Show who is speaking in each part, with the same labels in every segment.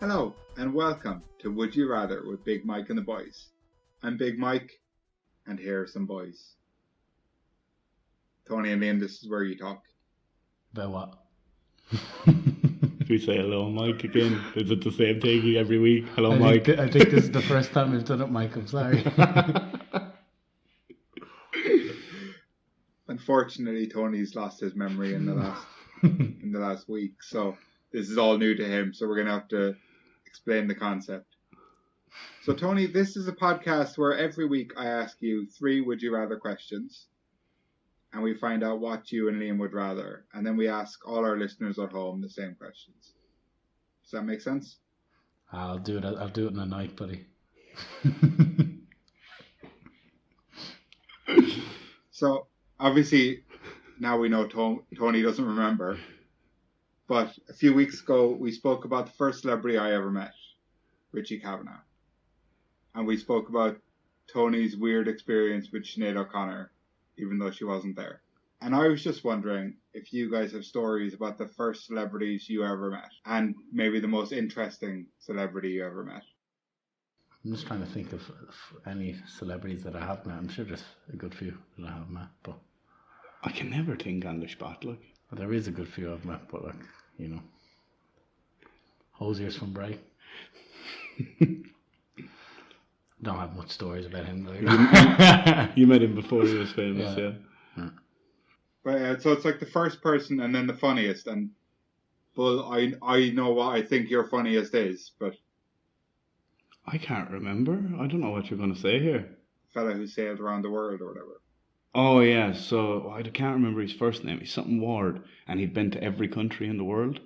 Speaker 1: Hello and welcome to Would You Rather with Big Mike and the boys. I'm Big Mike and here are some boys. Tony and Liam, this is where you talk.
Speaker 2: About what?
Speaker 3: We say hello, Mike, again. Is it the same thing every week? Hello, Mike.
Speaker 2: I think this is the first time we've done it, Mike. I'm sorry.
Speaker 1: Unfortunately, Tony's lost his memory in the last week, so this is all new to him. So we're gonna have to explain the concept. So Tony, this is a podcast where every week I ask you 3 would you rather questions, and we find out what you and Liam would rather, and then we ask all our listeners at home the same questions. Does that make sense?
Speaker 2: I'll do it in the night, buddy.
Speaker 1: So obviously now we know Tony doesn't remember, but a few weeks ago we spoke about the first celebrity I ever met, Richie Kavanagh, and we spoke about Tony's weird experience with Sinead O'Connor, even though she wasn't there. And I was just wondering if you guys have stories about the first celebrities you ever met, and maybe the most interesting celebrity you ever met.
Speaker 2: I'm just trying to think of any celebrities that I have met. I'm sure there's a good few that I have met, but
Speaker 3: I can never think on the spot, like.
Speaker 2: there is a good few I've met, but Hosier's from Bray. Don't have much stories about him though.
Speaker 3: You met him before he was famous, yeah.
Speaker 1: But so it's like the first person and then the funniest. And well, I know what I think your funniest is, but
Speaker 3: I can't remember. I don't know what you're going to say here.
Speaker 1: Fella who sailed around the world or whatever.
Speaker 3: Oh, yeah. So I can't remember his first name. He's something Ward, and he'd been to every country in the world.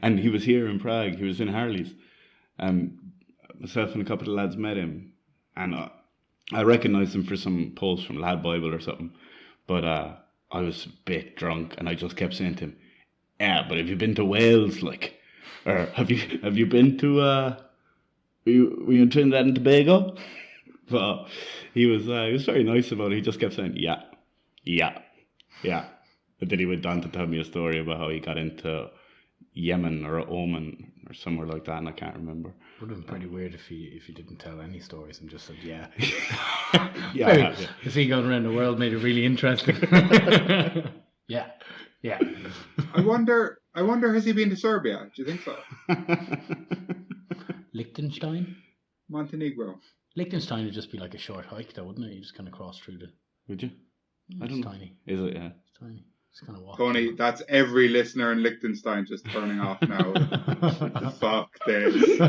Speaker 3: And he was here in Prague. He was in Harley's. Myself and a couple of lads met him, and I recognised him for some posts from Lad Bible or something. But I was a bit drunk, and I just kept saying to him, "Yeah, but have you been to Wales, like, or have you been to were you in Trinidad and Tobago?" But he was very nice about it. He just kept saying, "Yeah, yeah, yeah," and then he went on to tell me a story about how he got into Yemen or Oman or somewhere like that, and I can't remember.
Speaker 2: Would have been pretty weird if he didn't tell any stories and just said yeah.
Speaker 3: Yeah.
Speaker 2: Is he going around the world made it really interesting? Yeah.
Speaker 1: I wonder has he been to Serbia? Do you think so?
Speaker 2: Liechtenstein?
Speaker 1: Montenegro.
Speaker 2: Liechtenstein would just be like a short hike though, wouldn't it? You just kind of cross through the...
Speaker 3: Would you? I don't
Speaker 2: It's
Speaker 3: know.
Speaker 2: tiny.
Speaker 3: Is it? Yeah.
Speaker 2: It's tiny. It's kind of walk.
Speaker 1: Tony, that's every listener in Liechtenstein just turning off now. Fuck this.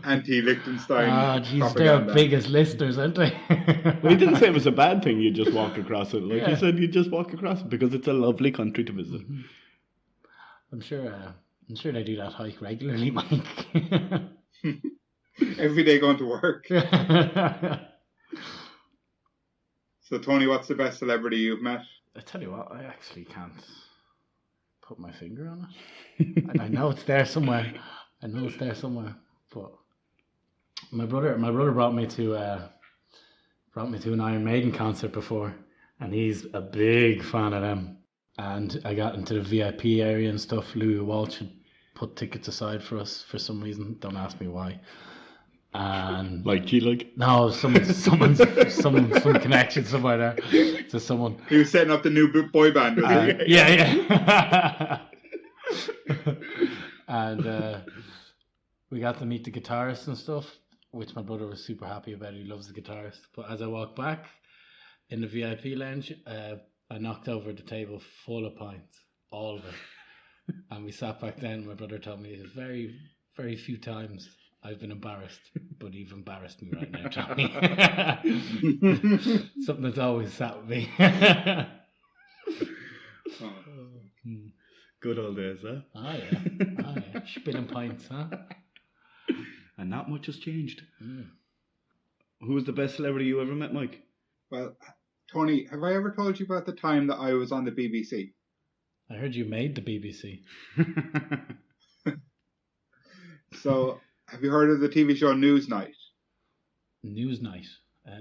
Speaker 1: Anti-Liechtenstein.
Speaker 2: Jeez, they're
Speaker 1: propaganda.
Speaker 2: our biggest listeners, aren't they?
Speaker 3: Well, he didn't say it was a bad thing. You just walk across it. Like
Speaker 2: Yeah.
Speaker 3: he said, you just walk across it because it's a lovely country to visit.
Speaker 2: I'm sure they do that hike regularly, Mike.
Speaker 1: Every day going to work. So Tony, what's the best celebrity you've met?
Speaker 2: I tell you what, I actually can't put my finger on it. I know it's there somewhere. But my brother brought me to an Iron Maiden concert before, and he's a big fan of them. And I got into the VIP area and stuff. Louis Walsh had put tickets aside for us for some reason. Don't ask me why. And
Speaker 3: Like
Speaker 2: no, some connection somewhere there to someone.
Speaker 1: He was setting up the new boy band, was he?
Speaker 2: Yeah. And we got to meet the guitarist and stuff, which my brother was super happy about. He loves the guitarist. But as I walked back in the VIP lounge, I knocked over the table full of pints, all of it. And we sat back down. My brother told me it was very, very few times I've been embarrassed, but you've embarrassed me right now, Johnny. Something that's always sat with me.
Speaker 3: Good old days, huh?
Speaker 2: Oh yeah. Spilling pints, huh?
Speaker 3: And not much has changed.
Speaker 2: Mm.
Speaker 3: Who was the best celebrity you ever met, Mike?
Speaker 1: Well, Tony, have I ever told you about the time that I was on the BBC?
Speaker 2: I heard you made the BBC.
Speaker 1: So, have you heard of the TV show Newsnight?
Speaker 2: Newsnight?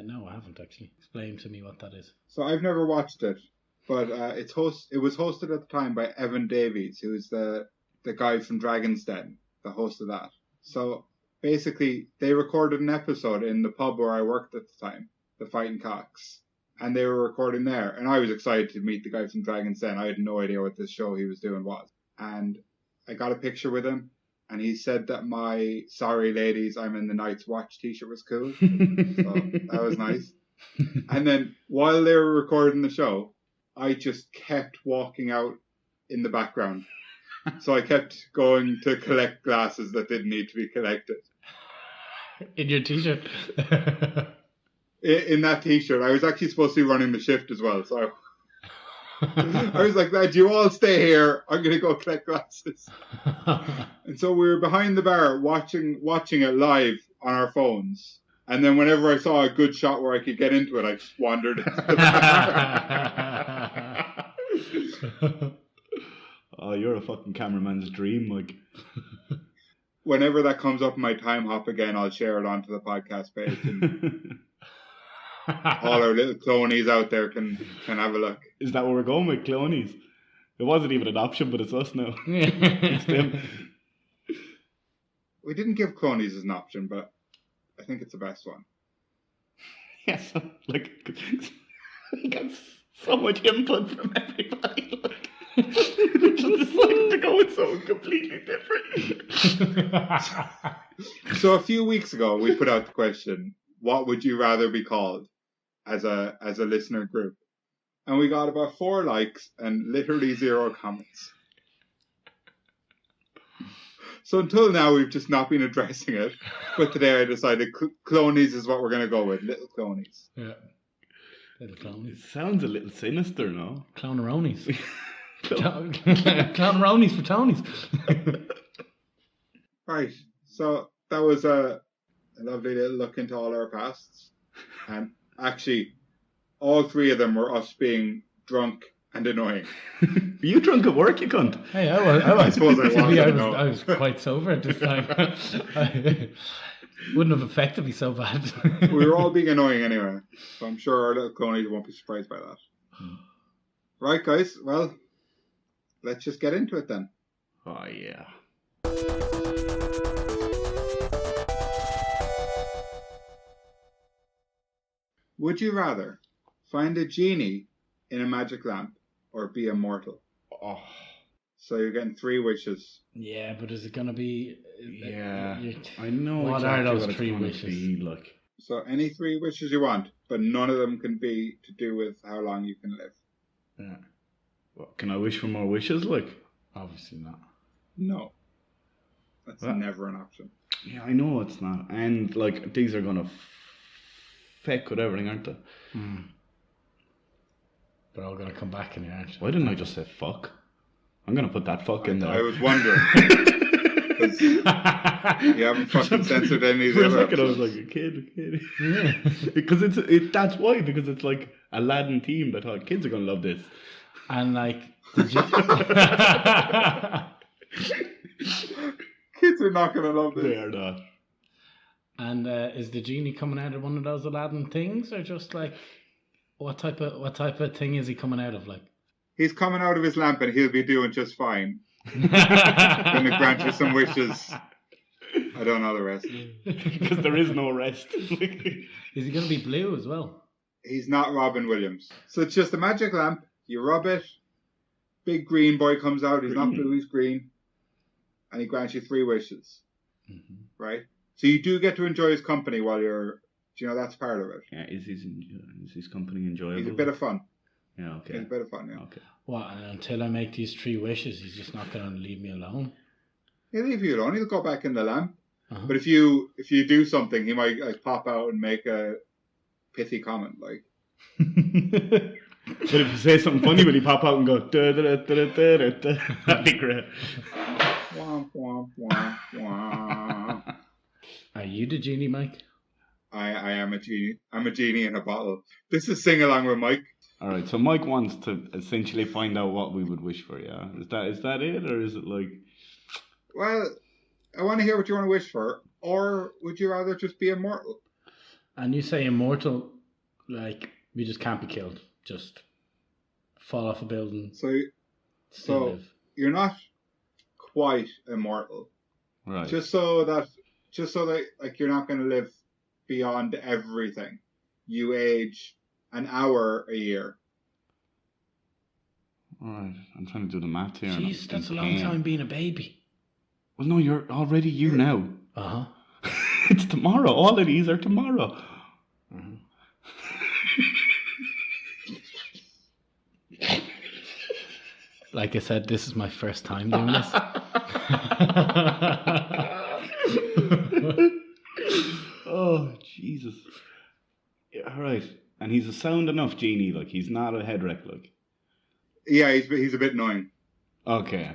Speaker 2: No, I haven't actually. Explain to me what that is.
Speaker 1: So I've never watched it, but it was hosted at the time by Evan Davies, who is the the guy from Dragon's Den, the host of that. So basically, they recorded an episode in the pub where I worked at the time, the Fighting Cocks, and they were recording there. And I was excited to meet the guy from Dragon's Den. I had no idea what this show he was doing was. And I got a picture with him, and he said that my "Sorry Ladies, I'm in the Night's Watch" t-shirt was cool. So that was nice. And then while they were recording the show, I just kept walking out in the background. So I kept going to collect glasses that didn't need to be collected.
Speaker 2: In your t-shirt.
Speaker 1: In that t-shirt. I was actually supposed to be running the shift as well. So I was like, lad, you all stay here. I'm going to go collect glasses. And so we were behind the bar watching it live on our phones. And then whenever I saw a good shot where I could get into it, I just wandered into the bar.
Speaker 3: Oh, you're a fucking cameraman's dream, Mike.
Speaker 1: Whenever that comes up in my time hop again, I'll share it onto the podcast page. And all our little clonies out there can have a look.
Speaker 3: Is that where we're going with, clonies? It wasn't even an option, but it's us now. It's them.
Speaker 1: We didn't give clonies as an option, but I think it's the best one.
Speaker 3: Yeah, so, like, we got so much input from everybody. Like, we just decided to go with something completely different.
Speaker 1: So a few weeks ago, we put out the question, what would you rather be called as a listener group? And we got about 4 likes and literally 0 comments. So until now, we've just not been addressing it. But today I decided clonies is what we're going to go with. Little clonies.
Speaker 2: Yeah. Little clonies.
Speaker 3: It sounds a little sinister, no?
Speaker 2: Clonaronis. Clonaronis for Tonys.
Speaker 1: Right. So that was a lovely little look into all our pasts. And actually, all 3 of them were us being drunk and annoying.
Speaker 3: Are you drunk at work, you cunt?
Speaker 2: Hey, I
Speaker 1: suppose I was.
Speaker 2: I was quite sober at this time. Wouldn't have affected me so bad.
Speaker 1: We were all being annoying anyway. So I'm sure our little clonies won't be surprised by that. Right, guys. Well, let's just get into it then.
Speaker 3: Oh, yeah.
Speaker 1: Would you rather find a genie in a magic lamp or be immortal?
Speaker 3: Oh.
Speaker 1: So you're getting 3 wishes.
Speaker 2: Yeah, but is it going to be...
Speaker 3: Yeah, I know
Speaker 2: what
Speaker 3: exactly
Speaker 2: are those
Speaker 3: what it's
Speaker 2: 3
Speaker 3: gonna
Speaker 2: wishes?
Speaker 3: be like.
Speaker 1: So any 3 wishes you want, but none of them can be to do with how long you can live.
Speaker 2: Yeah.
Speaker 3: What, can I wish for more wishes, like?
Speaker 2: Obviously not.
Speaker 1: No. That's
Speaker 3: What?
Speaker 1: never an option.
Speaker 3: Yeah, I know it's not. And, like, these are gonna feck with everything, aren't they?
Speaker 2: They're all going to come back in here, aren't you?
Speaker 3: Why didn't I just say fuck? I'm gonna put that fuck in there.
Speaker 1: I was wondering. Because you haven't fucking censored any of the
Speaker 3: For a
Speaker 1: other
Speaker 3: second I was
Speaker 1: episodes.
Speaker 3: like, a kid. Because that's why, because it's like Aladdin themed. I thought kids are gonna love this.
Speaker 2: And like, did you...
Speaker 1: Kids are not going to love this.
Speaker 3: They are not.
Speaker 2: And is the genie coming out of one of those Aladdin things, or just like, what type of thing is he coming out of? Like,
Speaker 1: He's coming out of his lamp and he'll be doing just fine. Going to grant you some wishes. I don't know the rest.
Speaker 3: Because there is no rest.
Speaker 2: Is he going to be blue as well?
Speaker 1: He's not Robin Williams. So it's just a magic lamp. You rub it. Big green boy comes out. He's not blue, he's green. And he grants you 3 wishes.
Speaker 2: Mm-hmm.
Speaker 1: Right? So you do get to enjoy his company while you're... Do you know that's part of it?
Speaker 3: Yeah, is his company enjoyable?
Speaker 1: He's a bit of fun.
Speaker 3: Yeah, okay.
Speaker 1: He's a bit of fun, yeah.
Speaker 3: Okay.
Speaker 2: What? And until I make these 3 wishes, he's just not going to leave me alone.
Speaker 1: He'll leave you alone. He'll go back in the lamp.
Speaker 2: Uh-huh.
Speaker 1: But if you do something, he might like pop out and make a pithy comment, like.
Speaker 3: But if you say something funny, will he pop out and go da da da da da da da? That'd be great.
Speaker 1: Wah, wah, wah, wah.
Speaker 2: Are you the genie, Mike?
Speaker 1: I am a genie. I'm a genie in a bottle. This is sing along with Mike.
Speaker 3: All right, so Mike wants to essentially find out what we would wish for. Yeah, is that it, or is it like?
Speaker 1: Well, I want to hear what you want to wish for, or would you rather just be immortal?
Speaker 2: And you say immortal, like we just can't be killed, just fall off a building,
Speaker 1: So
Speaker 2: still live.
Speaker 1: you're not quite immortal.
Speaker 3: Right.
Speaker 1: Just so that like you're not going to live beyond everything. You age an hour a year.
Speaker 3: Alright, I'm trying to do the math here. and
Speaker 2: Jeez,
Speaker 3: I'm
Speaker 2: that's a
Speaker 3: in
Speaker 2: long
Speaker 3: pain.
Speaker 2: time being a baby.
Speaker 3: Well, no, you're already you now.
Speaker 2: Uh-huh.
Speaker 3: It's tomorrow. All of these are tomorrow.
Speaker 2: Like I said, this is my first time doing this.
Speaker 3: Oh, Jesus. Yeah, alright. And he's a sound enough genie, like, he's not a head wreck, like.
Speaker 1: Yeah, he's a bit annoying.
Speaker 3: Okay.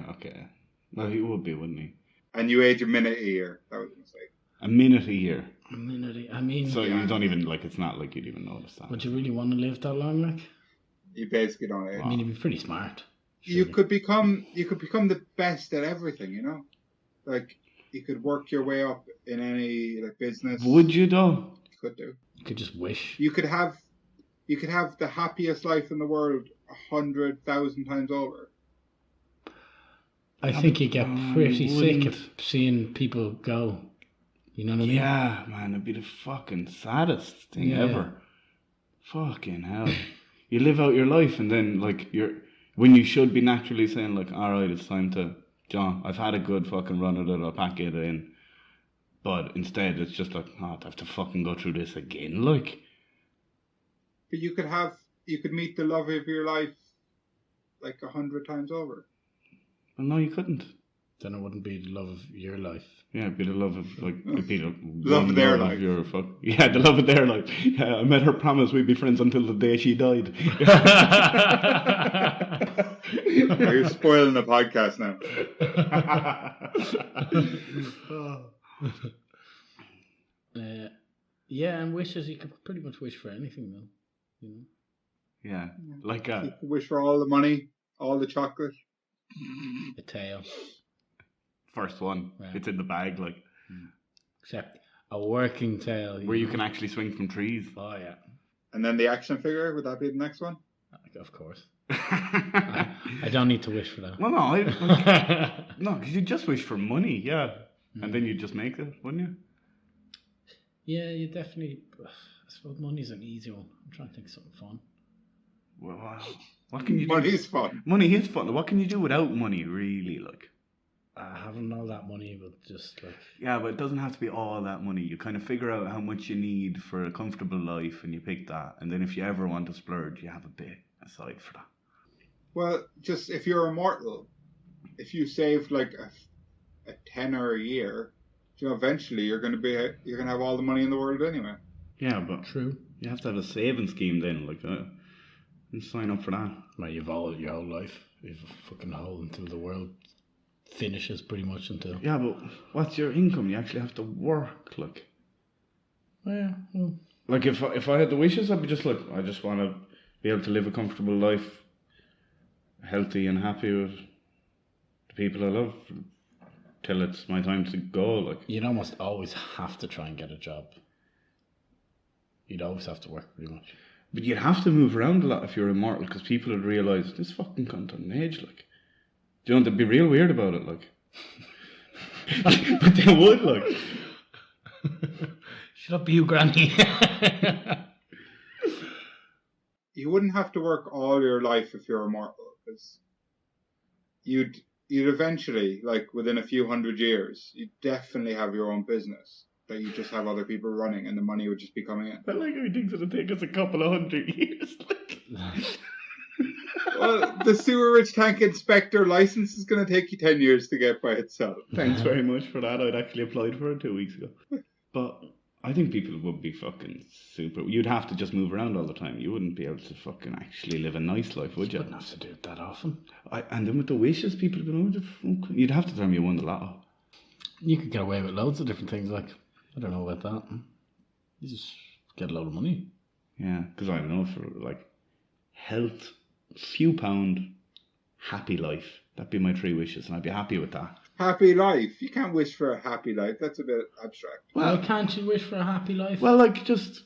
Speaker 3: Well, he would be, wouldn't he?
Speaker 1: And you age a minute a year. That was a mistake.
Speaker 3: A minute a year.
Speaker 2: I mean,
Speaker 3: So you don't even, like, it's not like you'd even notice that.
Speaker 2: would you really want to live that long, like?
Speaker 1: You basically don't age.
Speaker 2: I mean, you'd be pretty smart.
Speaker 1: You
Speaker 2: surely.
Speaker 1: could become the best at everything, you know? Like, you could work your way up in any like business.
Speaker 3: Would you, though?
Speaker 1: You could do.
Speaker 2: You could just wish.
Speaker 1: You could have the happiest life in the world 100,000 times over.
Speaker 2: I think you get pretty
Speaker 3: you
Speaker 2: sick
Speaker 3: wouldn't.
Speaker 2: of seeing people go. You know what I mean?
Speaker 3: Yeah, man, it'd be the fucking saddest thing
Speaker 2: Yeah.
Speaker 3: ever. Fucking hell. You live out your life and then, like, when you should be naturally saying, like, alright, it's time to, John, I've had a good fucking run at it, I'll pack it in. But instead, it's just like, oh, I have to fucking go through this again, like.
Speaker 1: But you could meet the love of your life like 100 times over.
Speaker 3: Well, no, you couldn't.
Speaker 2: Then it wouldn't be the love of your life.
Speaker 3: Yeah, it'd be the love of, like, it'd be the
Speaker 1: Love of their life.
Speaker 3: Yeah, the love of their life. Yeah, I met her promise we'd be friends until the day she died.
Speaker 1: Are you spoiling the podcast now?
Speaker 2: Yeah, and wishes, you could pretty much wish for anything, though. You know?
Speaker 3: Yeah, like,
Speaker 1: You could wish for all the money, all the chocolate.
Speaker 2: A tail.
Speaker 3: first one.
Speaker 2: Right.
Speaker 3: It's in the bag, like,
Speaker 2: Except a working tail.
Speaker 3: where you can actually swing from trees.
Speaker 2: Oh, yeah.
Speaker 1: And then the action figure, would that be the next one?
Speaker 2: Of course. I don't need to wish for that.
Speaker 3: Well, no, no, because you just wish for money, yeah, and then you just make it, wouldn't you?
Speaker 2: Yeah, you definitely. I suppose money's an easy one. I'm trying to think of something fun.
Speaker 3: Well, what can you do?
Speaker 1: Money's fun.
Speaker 3: Money is fun. What can you do without money, really? Like,
Speaker 2: Having all that money, but just like.
Speaker 3: yeah, but it doesn't have to be all that money. You kind of figure out how much you need for a comfortable life, and you pick that. And then if you ever want to splurge, you have a bit aside for that.
Speaker 1: Well, just if you're immortal, if you save like a tenner a year, eventually you're gonna have all the money in the world anyway.
Speaker 3: Yeah, but
Speaker 2: True.
Speaker 3: you have to have a saving scheme then, like, and sign up for that.
Speaker 2: Well, you've all your whole life. You've a fucking hole until the world finishes, pretty much until.
Speaker 3: Yeah, but what's your income? You actually have to work, like.
Speaker 2: Yeah. Well,
Speaker 3: Like if I had the wishes, I'd be just like, I just want to be able to live a comfortable life, healthy and happy with the people I love, till it's my time to go. Like,
Speaker 2: you'd almost always have to try and get a job. You'd always have to work, pretty much.
Speaker 3: but you'd have to move around a lot if you're immortal, because people would realise this fucking cunt on age, like. Do you know, they'd be real weird about it, like. But they would, like.
Speaker 2: Shut up, you granny.
Speaker 1: You wouldn't have to work all your life if you're immortal, because you'd eventually, like within a few hundred years, you'd definitely have your own business that you just have other people running, and the money would just be coming in.
Speaker 3: I like how he thinks it'll take us a couple of 100 years, like.
Speaker 1: Well, the sewerage tank inspector license is going to take you 10 years to get by itself.
Speaker 3: Thanks very much for that. I'd actually applied for it 2 weeks ago. But I think people would be fucking super. You'd have to just move around all the time. You wouldn't be able to fucking actually live a nice life, would you?
Speaker 2: Wouldn't have to do it that often.
Speaker 3: And then with the wishes, people would be, you'd have to tell me you won the lotto.
Speaker 2: You could get away with loads of different things, like, I don't know about that. You just get a load of money.
Speaker 3: Yeah, because I know for like health, few pound, happy life. That'd be my 3 wishes, and I'd be happy with that.
Speaker 1: Happy life. You can't wish for a happy life. That's a bit abstract.
Speaker 2: Well, can't you wish for a happy life?
Speaker 3: Well, like, just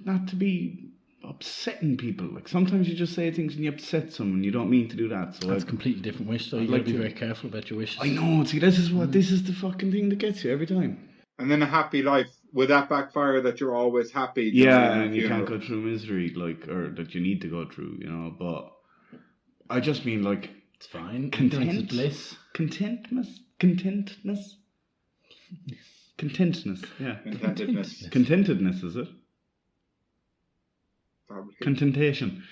Speaker 3: not to be upsetting people. Like sometimes you just say things and you upset someone. You don't mean to do that. So
Speaker 2: That's a completely different wish, so you gotta be very careful about your wishes.
Speaker 3: I know. See, this is the fucking thing that gets you every time.
Speaker 1: And then a happy life. Would that backfire that you're always happy?
Speaker 3: Yeah, and you can't go through misery, like, or that you need to go through, you know. But I just mean like
Speaker 2: it's fine.
Speaker 3: Content,
Speaker 2: is bliss.
Speaker 3: Contentness. Yeah.
Speaker 1: Contentedness.
Speaker 3: Contentedness, is it?
Speaker 1: Probably.
Speaker 3: Contentation.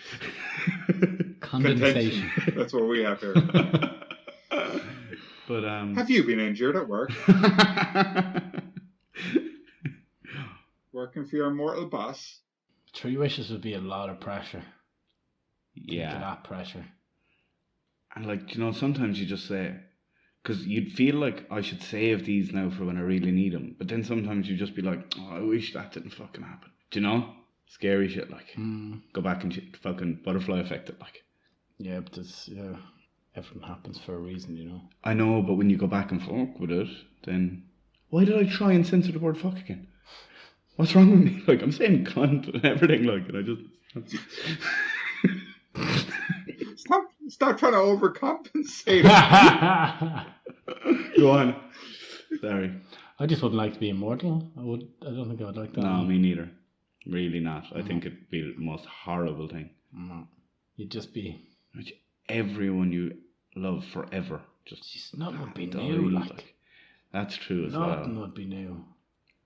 Speaker 2: Condensation.
Speaker 1: That's what we have here.
Speaker 3: But
Speaker 1: have you been injured at work? Working for your immortal boss?
Speaker 2: 3 wishes would be a lot of pressure.
Speaker 3: Yeah.
Speaker 2: That pressure.
Speaker 3: And like, you know, sometimes you just say, because you'd feel like I should save these now for when I really need them. But then sometimes you just be like, oh, I wish that didn't fucking happen. Do you know? Scary shit, like. Go back and fucking butterfly effect it, like.
Speaker 2: Yeah, but everything happens for a reason, you know.
Speaker 3: I know, but when you go back and fuck with it, then why did I try and censor the word fuck again? What's wrong with me? Like, I'm saying cunt and everything, like, and I just...
Speaker 1: Stop trying to overcompensate.
Speaker 3: Go on. Sorry.
Speaker 2: I just wouldn't like to be immortal. I don't think I would like that.
Speaker 3: No, me neither. Really not. I think it'd be the most horrible thing.
Speaker 2: No. You'd just be...
Speaker 3: Which everyone you love forever just
Speaker 2: nothing would be
Speaker 3: die,
Speaker 2: new, like.
Speaker 3: That's true as well.
Speaker 2: Nothing would be new.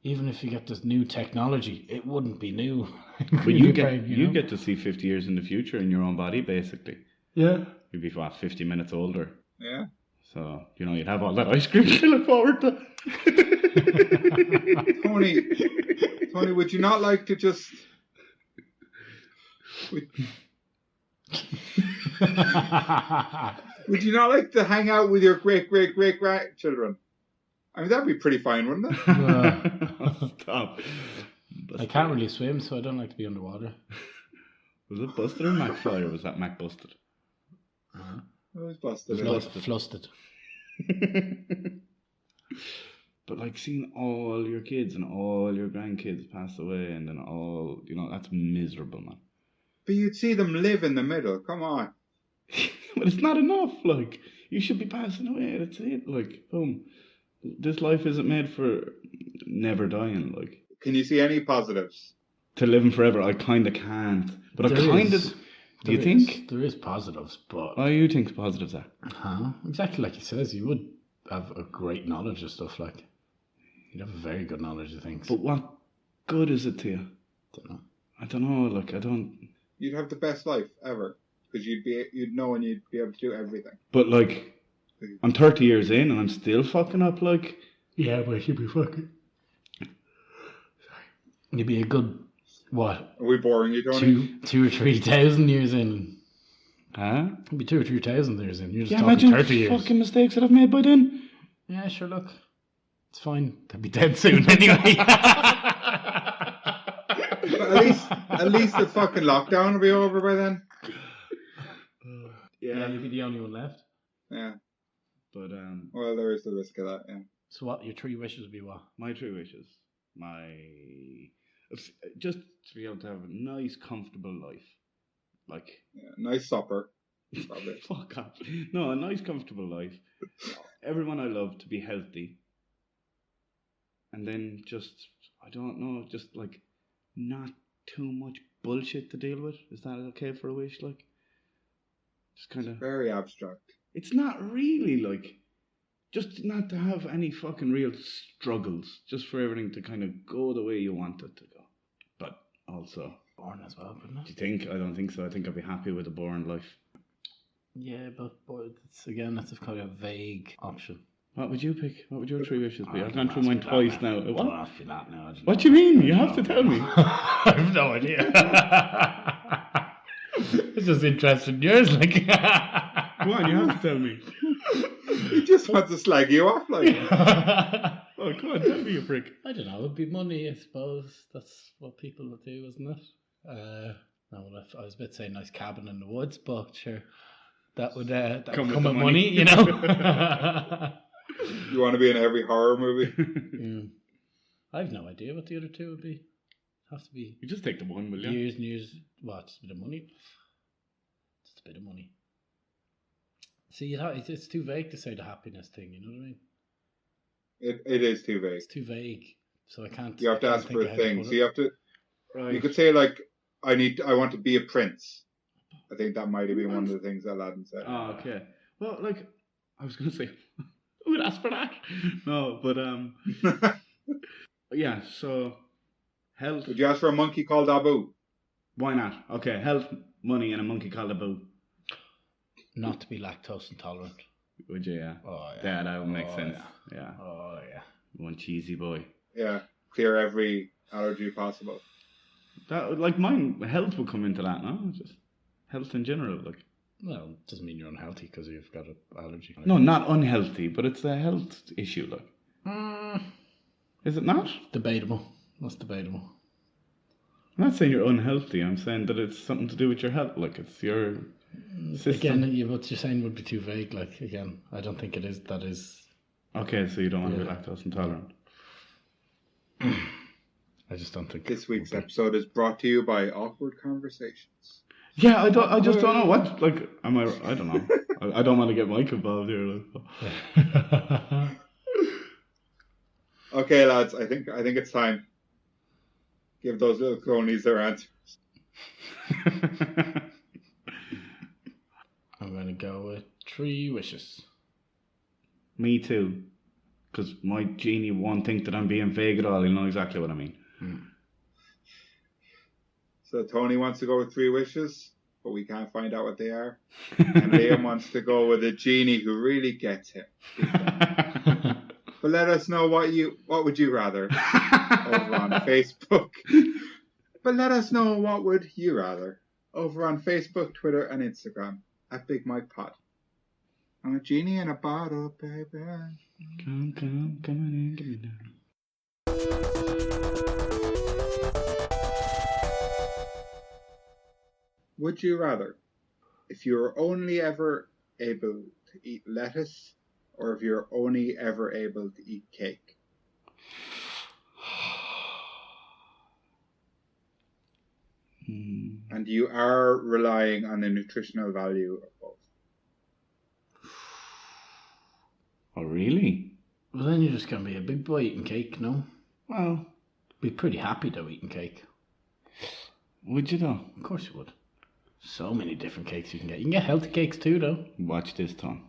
Speaker 2: Even if you get this new technology, it wouldn't be new.
Speaker 3: But you get to see 50 years in the future in your own body, basically.
Speaker 2: Yeah.
Speaker 3: You'd be, 50 minutes older.
Speaker 1: Yeah.
Speaker 3: So, you know, you'd have all that ice cream to look forward to.
Speaker 1: Tony, would you not like to just... Would you not like to hang out with your great-great-great-grandchildren? I mean, that'd be pretty fine, wouldn't it?
Speaker 3: Stop.
Speaker 2: I can't really swim, so I don't like to be underwater.
Speaker 3: Was it Busted or McFly, or was that Mac Busted?
Speaker 1: It was Busted.
Speaker 2: Flusted.
Speaker 3: But like seeing all your kids and all your grandkids pass away, and then all, you know, that's miserable, man.
Speaker 1: But you'd see them live in the middle. Come on.
Speaker 3: But it's not enough. Like, you should be passing away. That's it. Like, boom. This life isn't made for never dying. Like,
Speaker 1: can you see any positives?
Speaker 3: To living forever, I kind of can't. But I kind of. Do you think
Speaker 2: there is positives? But
Speaker 3: what do you think positives are?
Speaker 2: Exactly like he says. You would have a great knowledge of stuff. Like, you'd have a very good knowledge of things.
Speaker 3: But what good is it to you? I don't know. Like, I don't.
Speaker 1: You'd have the best life ever because you'd know and you'd be able to do everything.
Speaker 3: But like, I'm 30 years in and I'm still fucking up. Like,
Speaker 2: yeah, but you'd be fucking. Sorry, you'd be a good what?
Speaker 1: Are we boring you, Tony?
Speaker 2: 2 or 3,000 years in.
Speaker 3: Huh?
Speaker 2: It'd be 2 or 3,000 years in. You're just talking
Speaker 3: imagine
Speaker 2: 30 years.
Speaker 3: Fucking mistakes that I've made by then.
Speaker 2: Yeah, sure. Look, it's fine. They'll be dead soon anyway.
Speaker 1: At least the fucking lockdown will be over by then.
Speaker 2: Yeah, you'll be the only one left.
Speaker 1: Yeah.
Speaker 3: But
Speaker 1: well, there is the risk of that. Yeah.
Speaker 2: So what? Your 3 wishes would be what?
Speaker 3: My 3 wishes. Just to be able to have a nice, comfortable life. Like,
Speaker 1: nice supper. Probably.
Speaker 3: Fuck off. No, a nice, comfortable life. Everyone I love to be healthy. And then just, I don't know, just like not too much bullshit to deal with. Is that okay for a wish? Like, just kind of
Speaker 1: very abstract.
Speaker 3: It's not really, like, just not to have any fucking real struggles. Just for everything to kind of go the way you want it to go. But also
Speaker 2: boring as well, wouldn't it?
Speaker 3: Do you think? I don't think so. I think I'd be happy with a boring life.
Speaker 2: Yeah, but that's a kind of vague option.
Speaker 3: What would you pick? What would your 3 wishes be? I've gone through mine twice now.
Speaker 2: What? I'll ask you that now.
Speaker 3: What do you mean? You have to tell me.
Speaker 2: I have no idea. It's just interested in yours, like.
Speaker 3: Come on, you have to tell me.
Speaker 1: He just wants to slag you off, like.
Speaker 3: Oh, come on, tell me, you prick.
Speaker 2: I don't know. It'd be money, I suppose. That's what people would do, isn't it? No, I was about to say nice cabin in the woods, but sure, that would come with money, you know.
Speaker 1: You want to be in every horror movie?
Speaker 2: I have no idea what the other 2 would be. Have to be
Speaker 3: You just take the one, will you?
Speaker 2: years and years. What? Just a bit of money. Just a bit of money. See, it's too vague to say the happiness thing. You know what I mean?
Speaker 1: It is too vague.
Speaker 2: It's too vague, so I can't.
Speaker 1: You have to
Speaker 2: I
Speaker 1: ask
Speaker 2: can't
Speaker 1: for
Speaker 2: think
Speaker 1: a
Speaker 2: of how to
Speaker 1: thing.
Speaker 2: put
Speaker 1: So
Speaker 2: it.
Speaker 1: you have to.
Speaker 3: Right.
Speaker 1: You could say like, I want to be a prince. I think that might have been one of the things Aladdin said.
Speaker 3: Oh, okay. Well, like, I was going to say, who would ask for that? No, but, yeah, so, health.
Speaker 1: Would you ask for a monkey called Abu?
Speaker 3: Why not? Okay, health, money, and a monkey called Abu.
Speaker 2: Not to be lactose intolerant.
Speaker 3: Would you, yeah?
Speaker 2: Oh
Speaker 3: Yeah, that would make sense.
Speaker 2: Yeah.
Speaker 3: Yeah.
Speaker 2: Oh yeah.
Speaker 3: One cheesy boy.
Speaker 1: Yeah, clear every allergy possible.
Speaker 3: That, like, mine, health would come into that, no? Just health in general, like.
Speaker 2: Well, it doesn't mean you're unhealthy because you've got an allergy.
Speaker 3: No, not unhealthy, but it's a health issue, like. Is it not?
Speaker 2: Debatable. That's debatable.
Speaker 3: I'm not saying you're unhealthy. I'm saying that it's something to do with your health. Like, it's your system.
Speaker 2: Again, what you're saying would be too vague. Like, again, I don't think it is. That is.
Speaker 3: Okay, so you don't want to be lactose intolerant.
Speaker 2: I just don't think.
Speaker 1: This week's episode is brought to you by Awkward Conversations.
Speaker 3: Yeah, I just don't know what. Like, I don't know. I don't want to get Mike involved here. Like.
Speaker 1: Okay, lads, I think it's time. Give those little cronies their answers.
Speaker 2: I'm gonna go with 3 wishes.
Speaker 3: Me too. Because my genie won't think that I'm being vague at all. He'll know exactly what I mean.
Speaker 1: So Tony wants to go with 3 wishes, but we can't find out what they are. And Liam wants to go with a genie who really gets him. But let us know what would you rather over on Facebook. But let us know what would you rather over on Facebook, Twitter, and Instagram at Big Mike Pod. I'm a genie in a bottle, baby.
Speaker 3: Come in, give me down.
Speaker 1: Would you rather, if you were only ever able to eat lettuce, or if you're only ever able to eat cake? And you are relying on the nutritional value of both.
Speaker 3: Oh, really?
Speaker 2: Well, then you're just gonna be a big boy eating cake, no?
Speaker 3: Well,
Speaker 2: Be pretty happy though eating cake.
Speaker 3: would you though?
Speaker 2: Of course you would. So many different cakes you can get. You can get healthy cakes too, though.
Speaker 3: Watch this, Tom.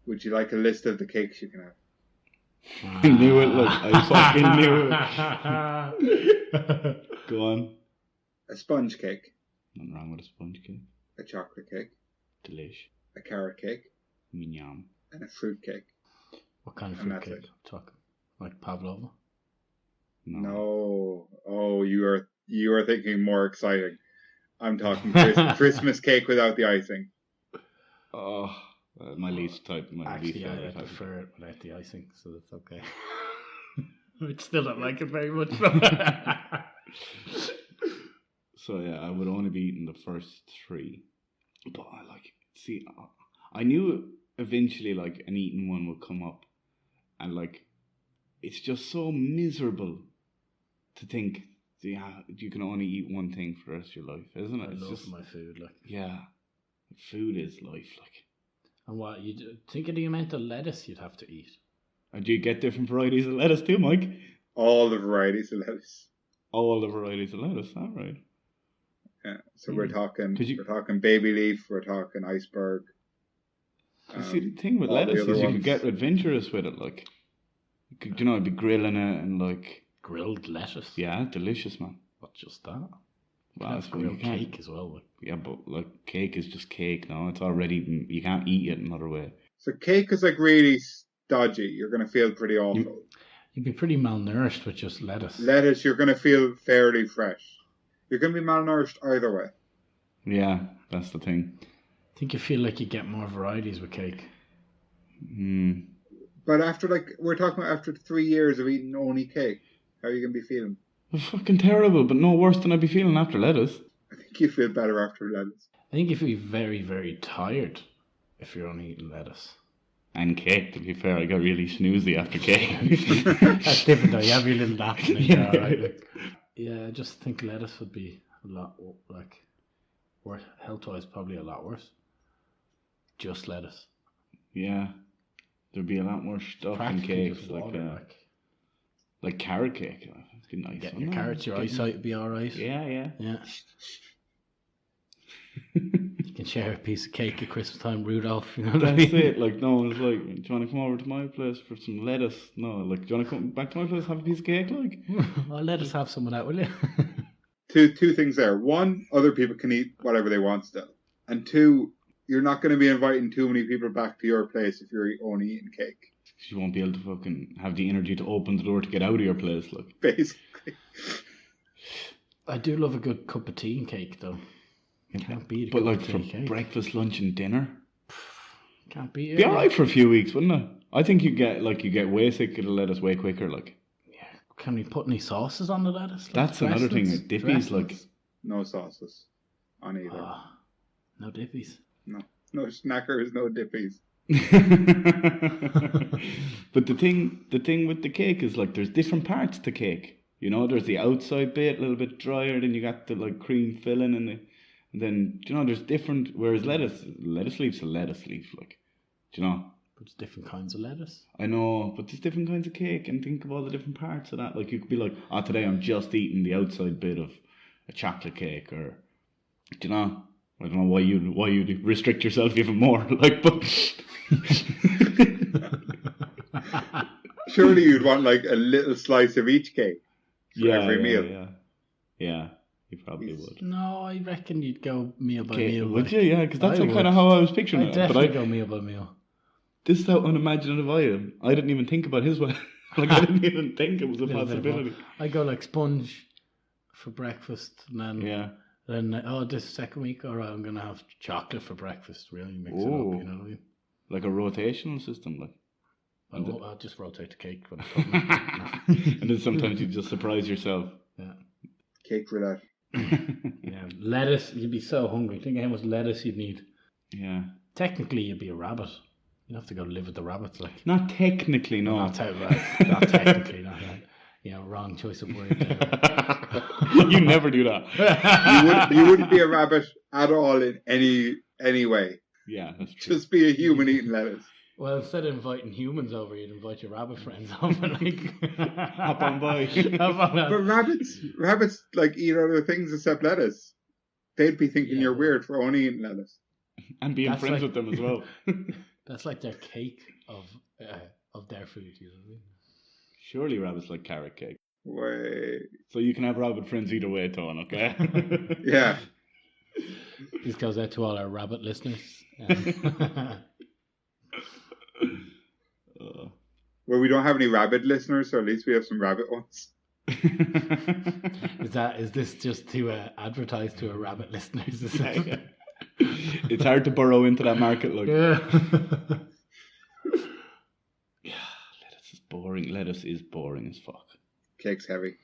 Speaker 1: Would you like a list of the cakes you can have?
Speaker 3: I knew it, look. I fucking knew it. Go on.
Speaker 1: A sponge cake,
Speaker 3: Nothing wrong with a sponge cake.
Speaker 1: a chocolate cake,
Speaker 3: Delish.
Speaker 1: a carrot cake,
Speaker 3: Mignam.
Speaker 1: and a fruit cake.
Speaker 2: What kind of
Speaker 1: And
Speaker 2: fruit
Speaker 1: that's
Speaker 2: cake?
Speaker 1: it.
Speaker 2: Chocolate. Like pavlova?
Speaker 1: No. Oh, you are thinking more exciting. I'm talking Christmas cake without the icing.
Speaker 3: Oh, my least type. My least
Speaker 2: Actually, I
Speaker 3: favorite type.
Speaker 2: prefer it without the icing, so that's okay. I still don't like it very much.
Speaker 3: So yeah, I would only be eating the first 3. But I knew eventually like an eating one would come up, and like it's just so miserable to think you can only eat one thing for the rest of your life, isn't it?
Speaker 2: I
Speaker 3: It's
Speaker 2: love
Speaker 3: just
Speaker 2: my food, like.
Speaker 3: yeah, food is life, like.
Speaker 2: And what think of the amount of lettuce you'd have to eat?
Speaker 3: And do you get different varieties of lettuce too, Mike?
Speaker 1: All the varieties of lettuce.
Speaker 3: All the varieties of lettuce, all right.
Speaker 1: Yeah. So we're talking
Speaker 3: Cause
Speaker 1: we're talking baby leaf, we're talking iceberg.
Speaker 3: See, the thing with
Speaker 1: all the
Speaker 3: lettuce
Speaker 1: other
Speaker 3: is you
Speaker 1: ones.
Speaker 3: could get adventurous with it, like. You could, I'd be grilling it and like.
Speaker 2: Grilled lettuce?
Speaker 3: Yeah, delicious, man.
Speaker 2: Not just that.
Speaker 3: Well,
Speaker 2: That's
Speaker 3: that's what you
Speaker 2: grilled
Speaker 3: can't.
Speaker 2: cake as well. Like.
Speaker 3: Yeah, but like cake is just cake. No, it's already. You can't eat it another way.
Speaker 1: So cake is like really dodgy. You're going to feel pretty awful.
Speaker 2: You'd be pretty malnourished with just lettuce.
Speaker 1: Lettuce, you're going to feel fairly fresh. You're going to be malnourished either way.
Speaker 3: Yeah, that's the thing.
Speaker 2: I think you feel like you get more varieties with cake.
Speaker 1: But we're talking about after 3 years of eating only cake, how are you going to be feeling?
Speaker 3: It's fucking terrible, but no worse than I'd be feeling after lettuce.
Speaker 1: I think you feel better after lettuce.
Speaker 2: I think you'd be very, very tired if you're only eating lettuce.
Speaker 3: And cake, to be fair, I got really snoozy after cake.
Speaker 2: That's different though. You have your little nap and then you're all right. Like. Yeah, I just think lettuce would be a lot like worse health-wise, probably a lot worse. Just lettuce.
Speaker 3: Yeah. There'd be a lot more stuff in
Speaker 2: Practically
Speaker 3: cakes,
Speaker 2: just water,
Speaker 3: like carrot cake. That'd be nice.
Speaker 2: Get
Speaker 3: wouldn't
Speaker 2: your
Speaker 3: it?
Speaker 2: carrots, your
Speaker 3: Getting-
Speaker 2: eyesight would be alright.
Speaker 3: Yeah.
Speaker 2: Yeah. You can share a piece of cake at Christmas time, Rudolph. You know what I
Speaker 3: That's
Speaker 2: mean?
Speaker 3: it. Like, no one's like, do you want to come over to my place for some lettuce? No, like, do you want to come back to my place have a piece of cake? Like,
Speaker 2: Well, let us have some of that, will you?
Speaker 1: Two things there. One, other people can eat whatever they want still. And two, you're not going to be inviting too many people back to your place if you're only eating cake.
Speaker 3: you won't be able to fucking have the energy to open the door to get out of your place. Like,
Speaker 1: Basically.
Speaker 2: I do love a good cup of tea and cake, though. You can't beat a
Speaker 3: but
Speaker 2: cup
Speaker 3: like
Speaker 2: of
Speaker 3: for
Speaker 2: tea and cake.
Speaker 3: breakfast, lunch, and dinner,
Speaker 2: Can't beat it.
Speaker 3: be alright for a few weeks, wouldn't it? I think you get way sick of the lettuce way quicker. Like,
Speaker 2: Yeah. Can we put any sauces on the lettuce? Like
Speaker 3: that's another thing.
Speaker 2: dressings?
Speaker 3: Dippies, like,
Speaker 2: Dressings?
Speaker 1: No sauces on either.
Speaker 2: Ah, no dippies.
Speaker 1: No snackers, no dippies.
Speaker 3: but the thing with the cake is like there's different parts to cake. You know, there's the outside bit a little bit drier, then you got the like cream filling and then you know there's different. Whereas lettuce leaf's a lettuce leaf, like, do you know.
Speaker 2: But it's different kinds of lettuce.
Speaker 3: I know, but there's different kinds of cake, and think of all the different parts of that. Like you could be like, oh, today I'm just eating the outside bit of a chocolate cake, or do you know. I don't know why you restrict yourself even more. Like, but
Speaker 1: Surely you'd want like a little slice of each cake for every meal.
Speaker 3: Yeah, you probably would.
Speaker 2: No, I reckon you'd go meal by
Speaker 3: Okay,
Speaker 2: meal.
Speaker 3: would
Speaker 2: like.
Speaker 3: you? Yeah, because that's
Speaker 2: I
Speaker 3: kind
Speaker 2: would.
Speaker 3: of how I was picturing
Speaker 2: I'd
Speaker 3: it.
Speaker 2: definitely
Speaker 3: But
Speaker 2: go meal by meal.
Speaker 3: this is how unimaginative I am. I didn't even think about his way. Like, I didn't even think it was a
Speaker 2: Little bit more.
Speaker 3: possibility.
Speaker 2: I go like sponge for breakfast, and then
Speaker 3: Yeah.
Speaker 2: this second week, all right, I'm gonna have chocolate for breakfast. Really mix it up,
Speaker 3: Ooh.
Speaker 2: you know what I mean?
Speaker 3: Like a rotational system, like.
Speaker 2: I'll just rotate the cake when I'm cooking.
Speaker 3: And then sometimes you just surprise yourself.
Speaker 2: Yeah.
Speaker 1: Cake roulette.
Speaker 2: Yeah, lettuce. You'd be so hungry. Think how much lettuce you'd need.
Speaker 3: Yeah.
Speaker 2: Technically, you'd be a rabbit. You'd have to go live with the rabbits, like.
Speaker 3: Not technically, no.
Speaker 2: Not technically, not right. You know, wrong choice of word there.
Speaker 3: You never do that.
Speaker 1: You wouldn't be a rabbit at all in any way.
Speaker 3: Yeah, that's true.
Speaker 1: Just be a human eating lettuce.
Speaker 2: Well, instead of inviting humans over, you'd invite your rabbit friends over, like.
Speaker 3: Hop on by.
Speaker 2: Hop on
Speaker 1: But rabbits like eat other things except lettuce. They'd be thinking
Speaker 2: Yeah.
Speaker 1: you're weird for only eating lettuce.
Speaker 3: And being
Speaker 2: That's
Speaker 3: friends
Speaker 2: like-
Speaker 3: with them as well.
Speaker 2: That's like their cake of their food, you know what I mean?
Speaker 3: Surely rabbits like carrot cake.
Speaker 1: Wait.
Speaker 3: So you can have rabbit friends either way, Tone, okay?
Speaker 1: Yeah.
Speaker 2: This goes out to all our rabbit listeners.
Speaker 1: Well, we don't have any rabbit listeners, so at least we have some rabbit ones.
Speaker 2: Is this just to advertise to our rabbit listeners? Is that-
Speaker 3: It's hard to burrow into that market, like.
Speaker 2: Yeah.
Speaker 3: Lettuce is boring. Lettuce is boring as fuck.
Speaker 1: Cake's heavy.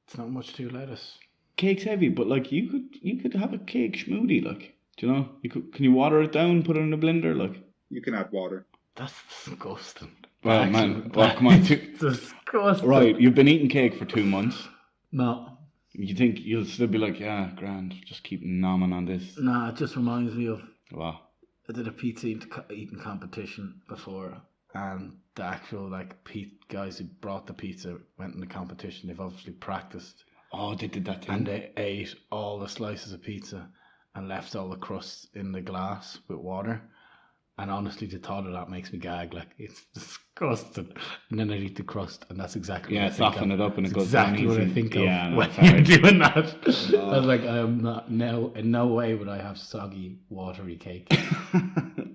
Speaker 2: It's not much to lettuce.
Speaker 3: Cake's heavy, but like you could have a cake schmoothie, like, do you know? Can you water it down, put it in a blender, like?
Speaker 1: You can add water.
Speaker 2: That's disgusting.
Speaker 3: Well,
Speaker 2: Actually,
Speaker 3: man, well, come on.
Speaker 2: Disgusting.
Speaker 3: Right, you've been eating cake for 2 months.
Speaker 2: No.
Speaker 3: You think you'll still be like, yeah, grand, just keep nomming on this.
Speaker 2: Nah, it just reminds me of
Speaker 3: Wow.
Speaker 2: I did a pizza eating competition before, and the actual guys who brought the pizza went in the competition. They've obviously practiced,
Speaker 3: Oh, they did that thing.
Speaker 2: and they ate all the slices of pizza and left all the crusts in the glass with water. And honestly, the thought of that makes me gag. Like, it's disgusting. And then I eat the crust, and that's exactly what I think
Speaker 3: soften
Speaker 2: of.
Speaker 3: it up and it
Speaker 2: It's
Speaker 3: goes down
Speaker 2: exactly what I
Speaker 3: easy.
Speaker 2: think of
Speaker 3: Yeah, no,
Speaker 2: when
Speaker 3: it's
Speaker 2: you're
Speaker 3: alright.
Speaker 2: doing that.
Speaker 3: Oh.
Speaker 2: I was like, I am not, no, in no way would I have soggy, watery cake.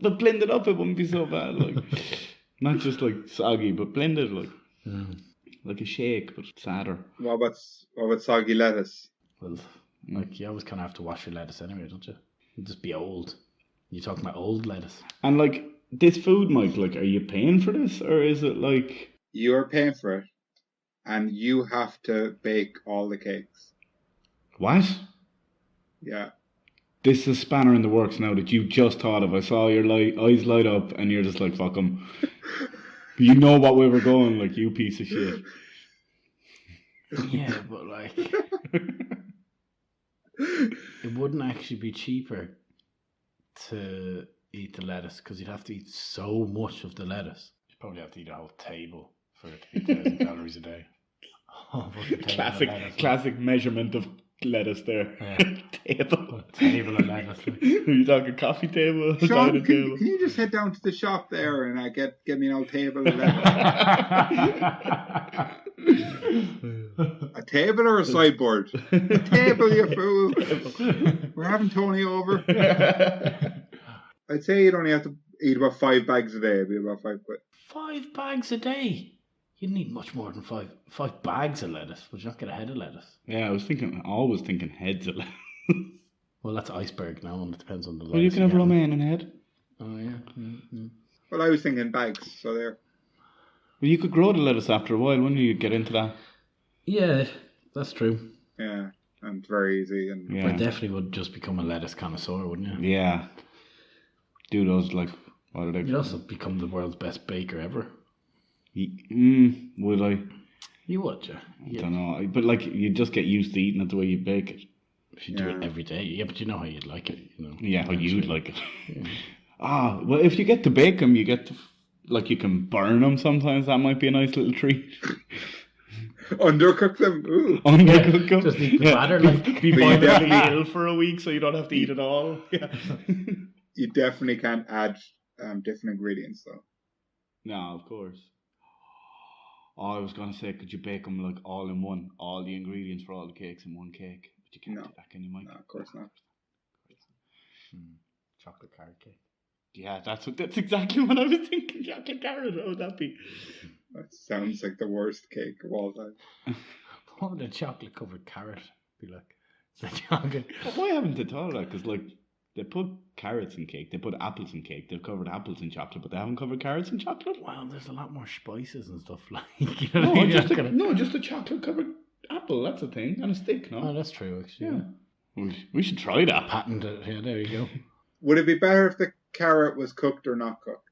Speaker 3: But blend it up, it wouldn't be so bad. Like, not just like soggy, but blended like like a shake, but sadder.
Speaker 1: What about soggy lettuce?
Speaker 2: Well, like, you always kind of have to wash your lettuce anyway, don't you? It'd just be old. You're talking about old lettuce.
Speaker 3: And like this food, Mike, like, are you paying for this, or is it like?
Speaker 1: You're paying for it, and you have to bake all the cakes.
Speaker 3: What?
Speaker 1: Yeah.
Speaker 3: This is a spanner in the works now that you just thought of. I saw your eyes light up, and you're just like, fuck 'em. You know what way we're going, like, you piece of shit.
Speaker 2: Yeah, but like, it wouldn't actually be cheaper to eat the lettuce because you'd have to eat so much of the lettuce. You'd probably have to eat a whole table for it to be 1,000 calories a day. Oh, fucking table of
Speaker 3: Classic,
Speaker 2: lettuce,
Speaker 3: classic measurement of lettuce there.
Speaker 2: Yeah.
Speaker 3: Table.
Speaker 2: A table of lettuce. Like.
Speaker 3: Are you talking coffee table?
Speaker 1: Sean,
Speaker 3: Dining
Speaker 1: can
Speaker 3: table?
Speaker 1: you just head down to the shop there and get me an old table of lettuce? A table or a sideboard? A table, you fool. We're having Tony over. I'd say you'd only have to eat about 5 bags a day. It'd be about £5.
Speaker 2: 5 bags a day. You'd need much more than five bags of lettuce. Would you not get a head of lettuce?
Speaker 3: Yeah, always thinking heads of lettuce.
Speaker 2: Well, that's iceberg now, and it depends on the lettuce.
Speaker 3: Well, you can have romaine and head.
Speaker 2: Oh, yeah. Mm-hmm.
Speaker 1: Well, I was thinking bags, so there.
Speaker 3: Well, you could grow the lettuce after a while, wouldn't you? Get into that.
Speaker 2: Yeah, that's true.
Speaker 1: Yeah, and it's very easy. And
Speaker 3: Yeah.
Speaker 2: I definitely would just become a lettuce connoisseur, wouldn't you?
Speaker 3: Yeah. Do those, like, what are they?
Speaker 2: You'd also become the world's best baker ever.
Speaker 3: Would I?
Speaker 2: You would, yeah.
Speaker 3: I don't know. But, like, you just get used to eating it the way you bake it.
Speaker 2: If you do it every day. Yeah, but you know how you'd like it, you know.
Speaker 3: Yeah, how you'd like it.
Speaker 2: Yeah.
Speaker 3: Well, if you get to bake them, you get to, like, you can burn them sometimes. That might be a nice little treat.
Speaker 1: Undercook them. Ooh.
Speaker 3: Undercook them.
Speaker 2: Just eat the batter, like.
Speaker 3: Be
Speaker 1: But you
Speaker 3: violently
Speaker 1: definitely-
Speaker 3: ill for a week so you don't have to eat it all. Yeah.
Speaker 1: You definitely can't add different ingredients, though.
Speaker 3: No, of course. Oh, I was going to say, could you bake them, like, all in one? All the ingredients for all the cakes in one cake? But you can't
Speaker 1: No.
Speaker 3: do that, can you, Mike?
Speaker 1: No, of course not.
Speaker 2: Chocolate carrot cake.
Speaker 3: Yeah, that's exactly what I was thinking. Chocolate carrot, what would that be?
Speaker 1: That sounds like the worst cake of all time.
Speaker 2: What would a chocolate covered carrot be like? It's a chocolate.
Speaker 3: Well, why haven't they thought of that? Because, like, they put carrots in cake, they put apples in cake, they've covered apples in chocolate, but they haven't covered carrots in chocolate?
Speaker 2: Wow, there's a lot more spices and stuff like. You know what I
Speaker 3: No,
Speaker 2: mean?
Speaker 3: just a chocolate covered apple, that's a thing, and a stick, no?
Speaker 2: Oh, that's true, actually.
Speaker 3: Yeah. We should try that.
Speaker 2: Patent it. Yeah, there you go.
Speaker 1: Would it be better if the carrot was cooked or not cooked?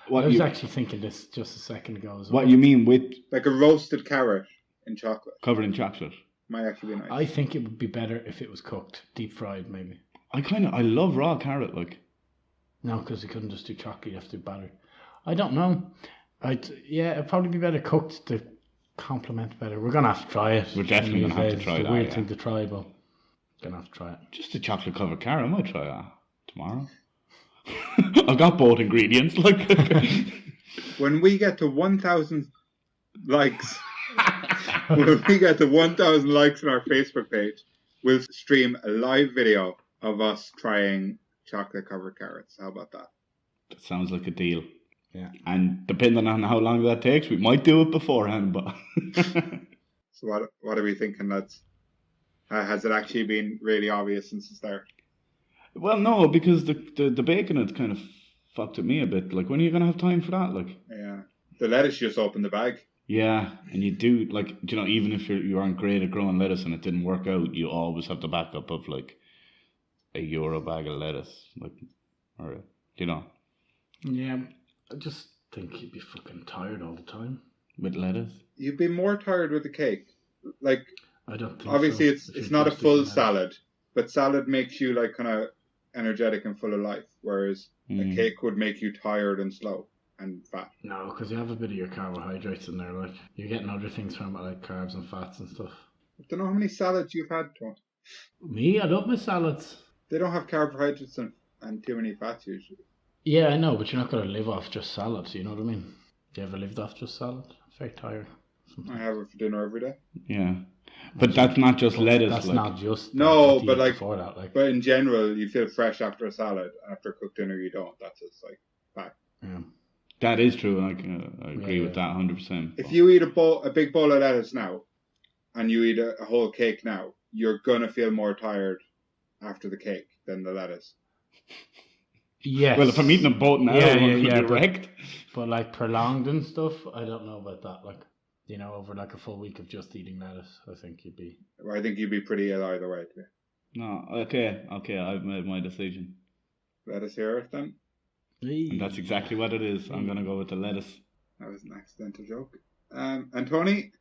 Speaker 2: I
Speaker 3: What
Speaker 2: was
Speaker 3: you,
Speaker 2: actually thinking this just a second ago as well.
Speaker 3: what you mean with
Speaker 1: Like a roasted carrot in chocolate
Speaker 3: covered in chocolate?
Speaker 1: might actually be nice.
Speaker 2: I think it would be better if it was cooked, deep fried maybe.
Speaker 3: I love raw carrot, like.
Speaker 2: No, because you couldn't just do chocolate, you have to do batter. I don't know. It'd probably be better cooked to complement better. We're going to have to try it.
Speaker 3: We're definitely
Speaker 2: one of
Speaker 3: gonna
Speaker 2: these
Speaker 3: have to
Speaker 2: days.
Speaker 3: try
Speaker 2: It's
Speaker 3: that,
Speaker 2: a weird
Speaker 3: yeah.
Speaker 2: thing to try, but going to have to try it.
Speaker 3: Just a chocolate covered carrot, I might try that tomorrow. I've got both ingredients, like.
Speaker 1: When we get to 1,000 likes, when we get to 1,000 likes on our Facebook page, we'll stream a live video of us trying chocolate covered carrots. How about that?
Speaker 3: That sounds like a deal.
Speaker 2: Yeah.
Speaker 3: And depending on how long that takes, we might do it beforehand, but.
Speaker 1: So what are we thinking, lads? Has it actually been really obvious since the start?
Speaker 3: Well, no, because the bacon had kind of fucked at me a bit. Like, when are you going to have time for that? Like,
Speaker 1: Yeah. The lettuce just opened the bag.
Speaker 3: yeah, and you do, like, you know, even if you aren't great at growing lettuce and it didn't work out, you always have the backup of, like, €1 bag of lettuce. Like, or, you know,
Speaker 2: Yeah, I just think you'd be fucking tired all the time.
Speaker 3: with lettuce.
Speaker 1: You'd be more tired with the cake. Like,
Speaker 2: I don't think
Speaker 1: obviously
Speaker 2: so.
Speaker 1: it's
Speaker 2: If you're
Speaker 1: not a
Speaker 2: just
Speaker 1: full
Speaker 2: eating lettuce.
Speaker 1: salad, but salad makes you like kind of energetic and full of life, whereas a cake would make you tired and slow and fat.
Speaker 2: No, because you have a bit of your carbohydrates in there. Like you're getting other things from it, like carbs and fats and stuff.
Speaker 1: I don't know how many salads you've had, Tom.
Speaker 2: Me, I love my salads.
Speaker 1: They don't have carbohydrates and too many fats usually.
Speaker 2: Yeah, I know, but you're not going to live off just salads. You know what I mean? You ever lived off just salad? Very tired.
Speaker 1: I have it for dinner every day.
Speaker 3: Yeah. But that's not just lettuce.
Speaker 2: That's
Speaker 3: like,
Speaker 2: not just
Speaker 1: No,
Speaker 2: what you
Speaker 1: but
Speaker 2: eat
Speaker 1: like-
Speaker 2: before that, like
Speaker 1: But in general, you feel fresh after a salad. After cooked dinner, you don't. That's just like fact.
Speaker 2: yeah.
Speaker 3: That is true. I agree
Speaker 2: Yeah,
Speaker 3: with that 100%.
Speaker 1: If you eat a big bowl of lettuce now, and you eat a whole cake now, you're gonna feel more tired after the cake than the lettuce.
Speaker 2: Yes.
Speaker 3: Well, if I'm eating them both now,
Speaker 2: Yeah,
Speaker 3: I'm
Speaker 2: yeah,
Speaker 3: going to
Speaker 2: yeah,
Speaker 3: be
Speaker 2: but-
Speaker 3: wrecked.
Speaker 2: But like prolonged and stuff, I don't know about that. Like, you know, over like a full week of just eating lettuce, I think you'd be.
Speaker 1: I think you'd be pretty ill either way. Too.
Speaker 3: No, okay, I've made my decision.
Speaker 1: Let us hear it then.
Speaker 3: And that's exactly what it is. I'm going to go with the lettuce.
Speaker 1: That was an accidental joke. And Tony,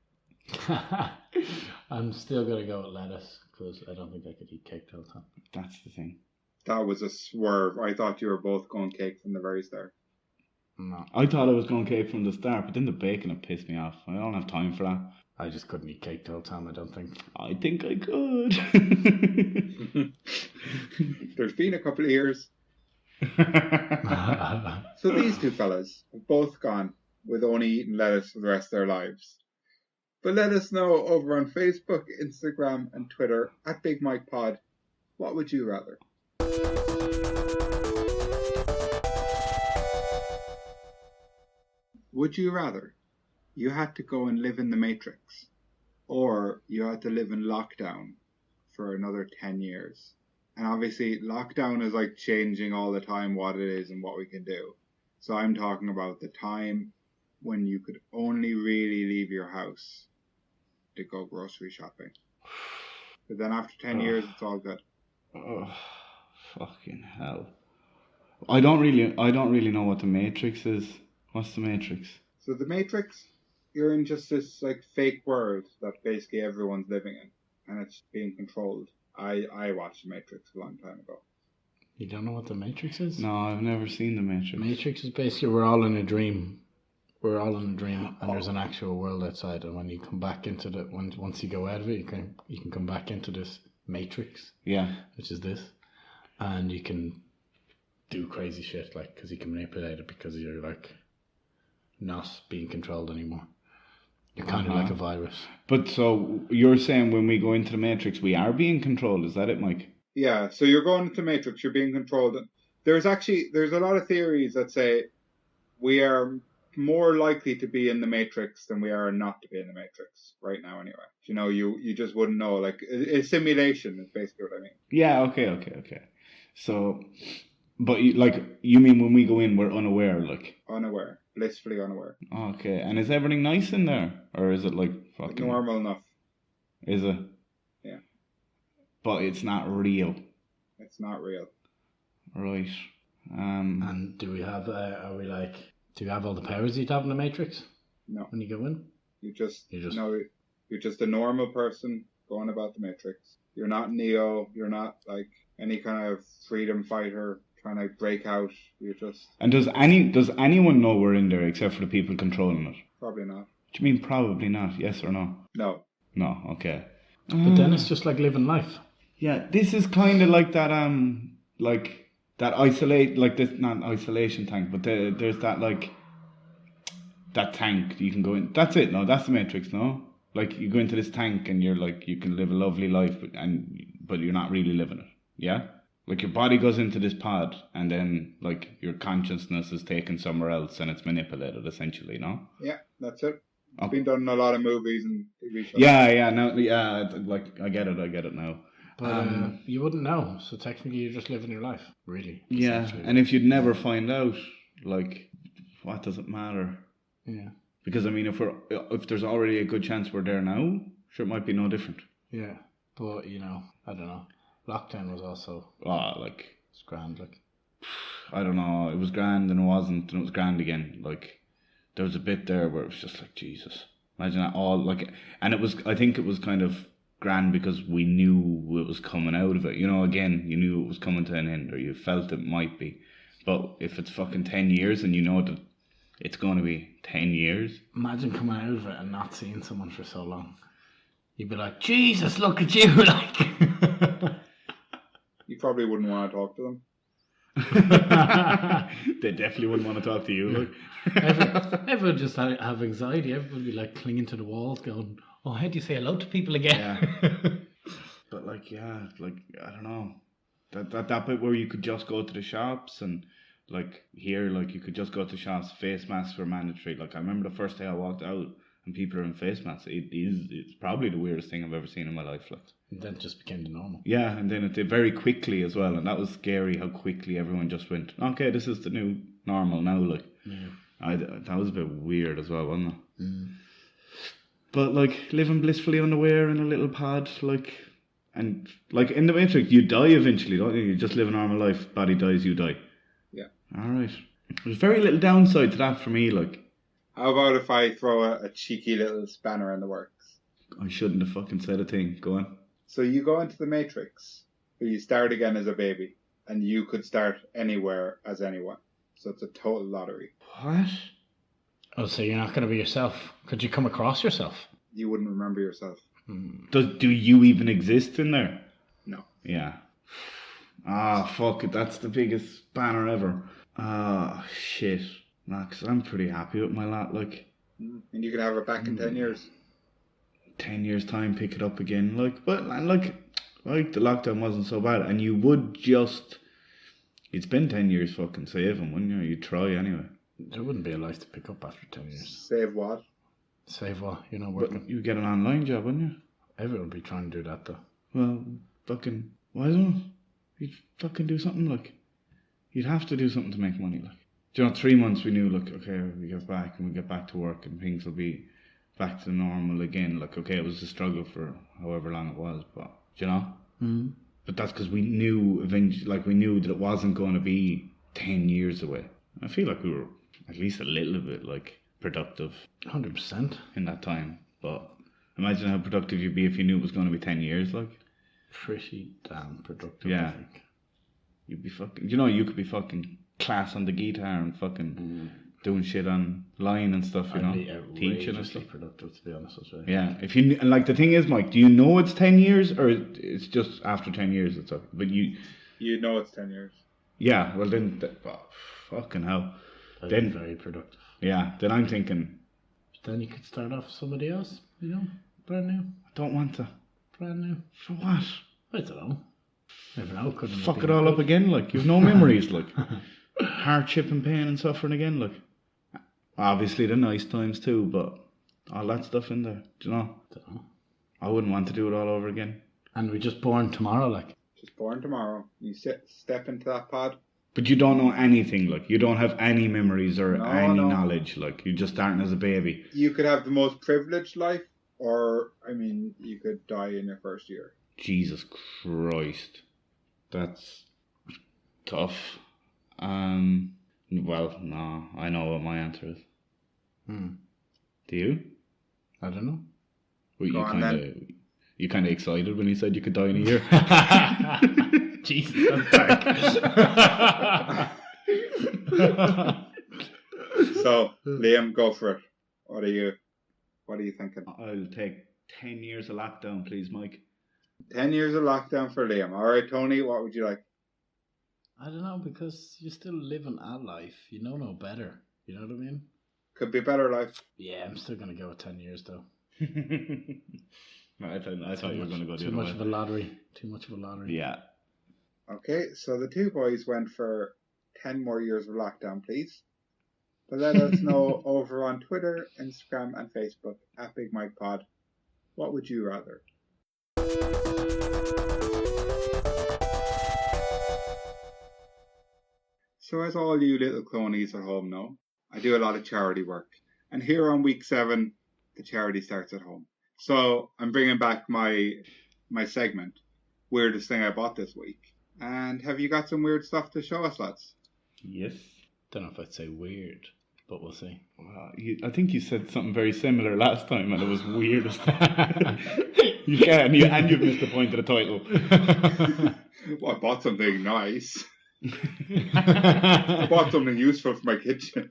Speaker 2: I'm still gonna go with lettuce because I don't think I could eat cake the whole time.
Speaker 3: That's the thing.
Speaker 1: That was a swerve. I thought you were both going cake from the very start.
Speaker 2: No,
Speaker 3: I thought I was going cake from the start, but then the bacon had pissed me off. I don't have time for that.
Speaker 2: I just couldn't eat cake the whole time. I don't think.
Speaker 3: I think I could.
Speaker 1: There's been a couple of years. So these two fellas have both gone with only eating lettuce for the rest of their lives. But let us know over on Facebook, Instagram, and Twitter at Big Mike Pod. What would you rather? Would you rather you had to go and live in the Matrix, or you had to live in lockdown for another 10 years? And obviously, lockdown is like changing all the time what it is and what we can do. So I'm talking about the time when you could only really leave your house to go grocery shopping. But then after 10 years, it's all good.
Speaker 3: Oh, fucking hell! I don't really know what the Matrix is. What's the Matrix?
Speaker 1: So the Matrix, you're in just this like fake world that basically everyone's living in, and it's being controlled. I watched the Matrix a long time ago.
Speaker 2: You don't know what the Matrix is?
Speaker 3: No, I've never seen the Matrix.
Speaker 2: Matrix is basically we're all in a dream. We're all in a dream, and there's an actual world outside. And when you come back into the once you go out of it, you can come back into this Matrix.
Speaker 3: Yeah.
Speaker 2: Which is this, and you can do crazy shit like because you can manipulate it because you're like not being controlled anymore. You're kind of like a virus. But
Speaker 3: so you're saying when we go into the Matrix, we are being controlled? Is that it, Mike?
Speaker 1: Yeah. So you're going into the Matrix. You're being controlled. There's a lot of theories that say we are more likely to be in the Matrix than we are not to be in the Matrix right now. Anyway, you know, you just wouldn't know. Like a simulation is basically what I mean.
Speaker 3: Yeah. Okay. So, but you mean when we go in, we're unaware, like
Speaker 1: unaware. Blissfully unaware.
Speaker 3: Okay, and is everything nice in there, or is it like fucking
Speaker 1: normal enough?
Speaker 3: Is it?
Speaker 1: Yeah.
Speaker 3: But it's not real.
Speaker 1: It's not real.
Speaker 3: Right.
Speaker 2: And do we have? Do you have all the powers you'd have in the Matrix?
Speaker 1: No.
Speaker 2: When you go in,
Speaker 1: you're just a normal person going about the Matrix. You're not Neo. You're not like any kind of freedom fighter trying to break out. You're just.
Speaker 3: And does anyone know we're in there except for the people controlling it?
Speaker 1: Probably not.
Speaker 3: What do you mean probably not? Yes or no?
Speaker 1: No.
Speaker 3: No. Okay.
Speaker 2: But then it's just like living life.
Speaker 3: Yeah, this is kind of like that. Like that isolate, like this not isolation tank, but there's that like that tank you can go in. That's it. No, that's the Matrix. No, like you go into this tank and you're like you can live a lovely life, but you're not really living it. Yeah. Like your body goes into this pod, and then like your consciousness is taken somewhere else, and it's manipulated essentially. No.
Speaker 1: Yeah, that's it. It's been done in a lot of movies and TV shows.
Speaker 3: Yeah. Like I get it now.
Speaker 2: But you wouldn't know, so technically you're just living your life, really.
Speaker 3: Yeah, and if you'd never find out, like, what does it matter?
Speaker 2: Yeah.
Speaker 3: Because I mean, if there's already a good chance we're there now, sure, it might be no different.
Speaker 2: Yeah, but you know, I don't know. Lockdown was also it's grand, like.
Speaker 3: I don't know. It was grand and it wasn't, and it was grand again. Like there was a bit there where it was just like Jesus. Imagine that all like, and it was. I think it was kind of grand because we knew it was coming out of it. You know, again, you knew it was coming to an end, or you felt it might be. But if it's fucking 10 years and you know that it's going to be 10 years,
Speaker 2: imagine coming out of it and not seeing someone for so long. You'd be like, Jesus, look at you, like.
Speaker 1: You probably wouldn't want to talk to them.
Speaker 3: They definitely wouldn't want to talk to you. Like.
Speaker 2: Everyone just have anxiety. Everyone would be like clinging to the walls, going, "Oh, how do you say hello to people again?"
Speaker 3: Yeah. But like, yeah, like I don't know, that bit where you could just go to the shops and like here, like you could just go to shops. Face masks were mandatory. Like I remember the first day I walked out and people are in face masks. It's probably the weirdest thing I've ever seen in my life. Like.
Speaker 2: And then it just became the normal.
Speaker 3: Yeah, and then it did very quickly as well, and that was scary how quickly everyone just went, okay, this is the new normal now, like. Yeah. That was a bit weird as well, wasn't it? Mm. But, like, living blissfully unaware in a little pod, like, and, like, in the Matrix, you die eventually, don't you? You just live a normal life, body dies, you die.
Speaker 1: Yeah.
Speaker 3: Alright. There's very little downside to that for me, like.
Speaker 1: How about if I throw a cheeky little spanner in the works?
Speaker 3: I shouldn't have fucking said a thing. Go on.
Speaker 1: So you go into the Matrix, but you start again as a baby, and you could start anywhere as anyone. So it's a total lottery.
Speaker 3: What?
Speaker 2: Oh, so you're not going to be yourself? Could you come across yourself?
Speaker 1: You wouldn't remember yourself.
Speaker 3: Do you even exist in there?
Speaker 1: No.
Speaker 3: Yeah. Ah, fuck it. That's the biggest banner ever. Ah, shit. Nah, 'cause I'm pretty happy with my lot. Like,
Speaker 1: And you could have it back in 10 years.
Speaker 3: 10 years' time, pick it up again. Like, but like the lockdown wasn't so bad. And you would just... You'd spend 10 years fucking saving, wouldn't you? You'd try anyway.
Speaker 2: There wouldn't be a life to pick up after 10 years.
Speaker 1: Save what?
Speaker 2: Save what? You're not
Speaker 3: But
Speaker 2: working.
Speaker 3: you'd get an online job, wouldn't you?
Speaker 2: Everyone would be trying to do that, though.
Speaker 3: Well, fucking... Why don't you'd fucking do something, like... You'd have to do something to make money, like... Do you know, 3 months we knew, like, okay, we get back and we get back to work and things will be back to normal again. Like, okay, it was a struggle for however long it was, but, do you know?
Speaker 2: Mm-hmm.
Speaker 3: But that's because we knew eventually, like, we knew that it wasn't going to be 10 years away. I feel like we were at least a little bit, like, productive
Speaker 2: 100%.
Speaker 3: in that time. But imagine how productive you'd be if you knew it was going to be 10 years, like.
Speaker 2: Pretty damn productive,
Speaker 3: Yeah.
Speaker 2: I think.
Speaker 3: You'd be fucking, you know, you could be fucking class on the guitar and fucking doing shit online and stuff, you know,
Speaker 2: I'd be
Speaker 3: teaching and
Speaker 2: outrageously
Speaker 3: stuff.
Speaker 2: productive, to be honest with you.
Speaker 3: Yeah, if you, and like the thing is, Mike, do you know it's 10 years or it's just after 10 years it's up? But you
Speaker 1: know it's 10 years.
Speaker 3: Yeah, well then, fucking hell.
Speaker 2: I'd
Speaker 3: Then-
Speaker 2: be very productive.
Speaker 3: Yeah, then I'm thinking,
Speaker 2: Then you could start off with somebody else, you know, brand new.
Speaker 3: I don't want to.
Speaker 2: Brand new.
Speaker 3: For what?
Speaker 2: I don't know. Never know. Couldn't
Speaker 3: Fuck
Speaker 2: be
Speaker 3: it all
Speaker 2: good.
Speaker 3: up again, like, you've no memories, like. Hardship and pain and suffering again, like. Obviously the nice times too, but all that stuff in there, do you know?
Speaker 2: Dunno.
Speaker 3: I wouldn't want to do it all over again.
Speaker 2: And we're just born tomorrow, like.
Speaker 1: Just born tomorrow. You step into that pod.
Speaker 3: But you don't know anything, like, you don't have any memories or
Speaker 1: No,
Speaker 3: any
Speaker 1: no.
Speaker 3: knowledge, like, you're just starting as a baby.
Speaker 1: You could have the most privileged life, or, I mean, you could die in your first year.
Speaker 3: Jesus Christ. That's tough. Well, no, I know what my answer is. Do you?
Speaker 2: I don't know.
Speaker 3: Were
Speaker 1: Go on,
Speaker 3: you kind of excited when you said you could die in a year?
Speaker 2: Jesus, that's dark.
Speaker 1: So, Liam, go for it. What are you thinking?
Speaker 3: I'll take 10 years of lockdown, please, Mike.
Speaker 1: 10 years of lockdown for Liam. All right, Tony, what would you like?
Speaker 2: I don't know, because you're still living a life. You know no better. You know what I mean?
Speaker 1: Could be a better life.
Speaker 2: Yeah, I'm still going to go with 10 years, though.
Speaker 3: No, I thought you were going to go the
Speaker 2: Too
Speaker 3: other
Speaker 2: much
Speaker 3: way.
Speaker 2: of a lottery. Too much of a lottery.
Speaker 3: Yeah.
Speaker 1: Okay, so the two boys went for 10 more years of lockdown, please. But let us know over on Twitter, Instagram, and Facebook at Big Mike Pod. What would you rather? So as all you little clonies at home know, I do a lot of charity work. And here on week 7, the charity starts at home. So I'm bringing back my segment, Weirdest Thing I Bought This Week. And have you got some weird stuff to show us, lads?
Speaker 3: Yes.
Speaker 2: Don't know if I'd say weird, but we'll see.
Speaker 3: Well, I think you said something very similar last time, and it was weirdest. Yeah, and you've missed the point of the title.
Speaker 1: Well, I bought something nice. I bought something useful for my kitchen.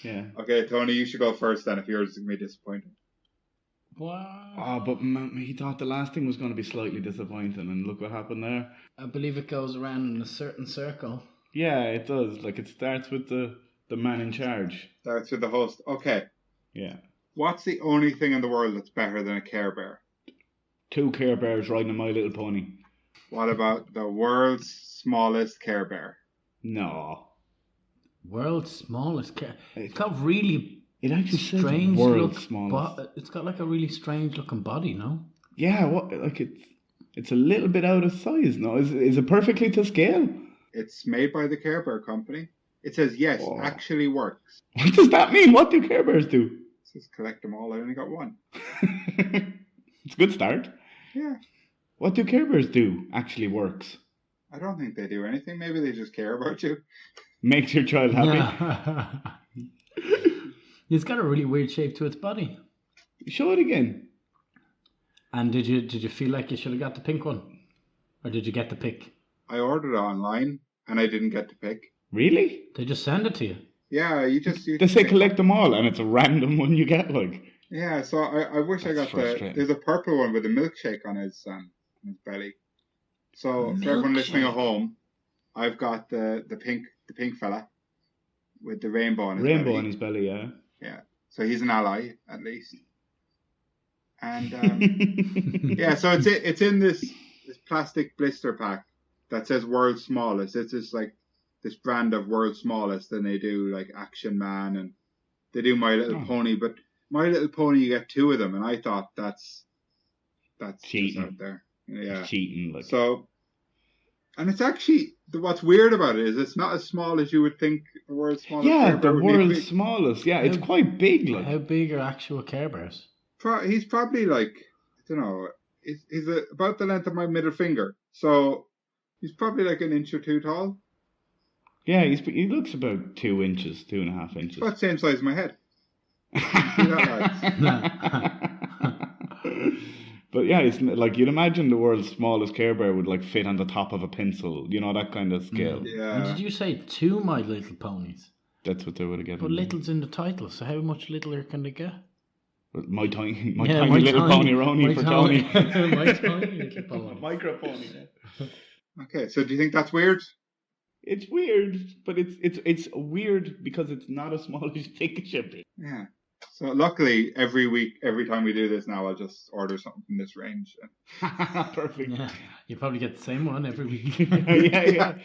Speaker 3: Yeah.
Speaker 1: Okay, Tony, you should go first then if yours is going to be disappointing.
Speaker 2: Wow.
Speaker 3: Oh, but he thought the last thing was going to be slightly disappointing, and look what happened there.
Speaker 2: I believe it goes around in a certain circle.
Speaker 3: Yeah, it does. Like, it starts with the man in charge.
Speaker 1: Starts with the host. Okay,
Speaker 3: Yeah.
Speaker 1: what's the only thing in the world that's better than a Care Bear?
Speaker 3: 2 Care Bears riding a My Little Pony.
Speaker 1: What about the world's smallest Care Bear?
Speaker 3: No.
Speaker 2: World's smallest cat. It's got really
Speaker 3: It actually says
Speaker 2: strange
Speaker 3: world's
Speaker 2: look.
Speaker 3: smallest.
Speaker 2: It's got like a really strange looking body, no?
Speaker 3: Yeah, what? Like, it's a little bit out of size, no? Is it perfectly to scale?
Speaker 1: It's made by the Care Bear company. It says, yes,
Speaker 3: Oh.
Speaker 1: actually works.
Speaker 3: What does that mean? What do Care Bears do?
Speaker 1: It says collect them all. I only got one.
Speaker 3: It's a good start.
Speaker 1: Yeah,
Speaker 3: What do Care Bears do actually works?
Speaker 1: I don't think they do anything. Maybe they just care about you.
Speaker 3: Makes your child happy.
Speaker 2: Yeah. It's got a really weird shape to its body.
Speaker 3: Show it again.
Speaker 2: And did you feel like you should have got the pink one, or did you get the pick?
Speaker 1: I ordered it online and I didn't get to pick.
Speaker 3: Really?
Speaker 2: They just send it to you.
Speaker 1: Yeah, you
Speaker 3: They say collect them all, and it's a random one you get. Like.
Speaker 1: Yeah, so I wish I
Speaker 3: That's
Speaker 1: got there's a purple one with a milkshake on his belly. So for everyone listening at home, I've got the pink fella with the rainbow on his belly.
Speaker 3: Rainbow on his belly, yeah.
Speaker 1: Yeah. So he's an ally at least. And yeah, so it's in this plastic blister pack that says World's Smallest. It's just like this brand of World's Smallest, and they do like Action Man and they do My Little Pony, but My Little Pony you get 2 of them, and I thought that's
Speaker 3: cheating
Speaker 1: out there. Yeah,
Speaker 3: cheating. Like.
Speaker 1: So, and it's actually what's weird about it is it's not as small as you would think the world's smallest.
Speaker 3: Yeah, the world's smallest. Yeah, it's quite big. Like.
Speaker 2: How big are actual Care Bears?
Speaker 1: He's probably like, I don't know, he's about the length of my middle finger, so he's probably like an inch or 2 tall.
Speaker 3: Yeah, he looks about 2 inches, 2.5 inches.
Speaker 1: About the same size as my head.
Speaker 3: But yeah, it's like you'd imagine the world's smallest Care Bear would like fit on the top of a pencil, you know, that kind of scale.
Speaker 1: Yeah.
Speaker 2: And did you say 2 My Little Ponies?
Speaker 3: That's what they would have given.
Speaker 2: But little's in the title, so how much littler can they get?
Speaker 3: My tiny little pony Roni for Tony.
Speaker 2: My tiny little pony.
Speaker 3: Micro pony.
Speaker 1: Okay, so do you think that's weird?
Speaker 3: It's weird, but it's weird because it's not as small as you think it should be.
Speaker 1: Yeah. So luckily, every week, every time we do this now, I'll just order something from this range.
Speaker 3: Perfect.
Speaker 2: Yeah, you probably get the same one every week.
Speaker 3: yeah.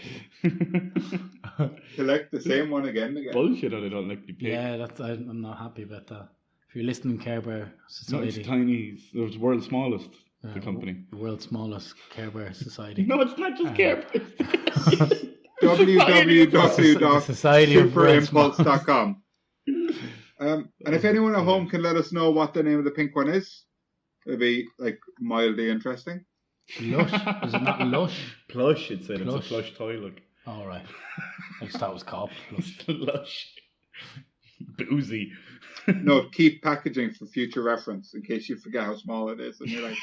Speaker 1: Collect the same one again.
Speaker 3: Bullshit that I don't like the pig.
Speaker 2: Yeah, I'm not happy about that. If you're listening, Care Bear Society.
Speaker 3: No, it's tiny. It's the world's smallest. The company.
Speaker 2: The world's smallest Care Bear Society.
Speaker 3: No, it's not just Care Bear.
Speaker 1: www.superimpulse.com. And if anyone at home can let us know what the name of the pink one is, it'd be like mildly interesting.
Speaker 2: Lush? Is it not Lush?
Speaker 3: Plush, it said.
Speaker 2: Plush.
Speaker 3: It's a plush toy, look.
Speaker 2: All right. I just thought it was called Lush.
Speaker 3: Lush. Boozy.
Speaker 1: No, keep packaging for future reference in case you forget how small it is. And you're like,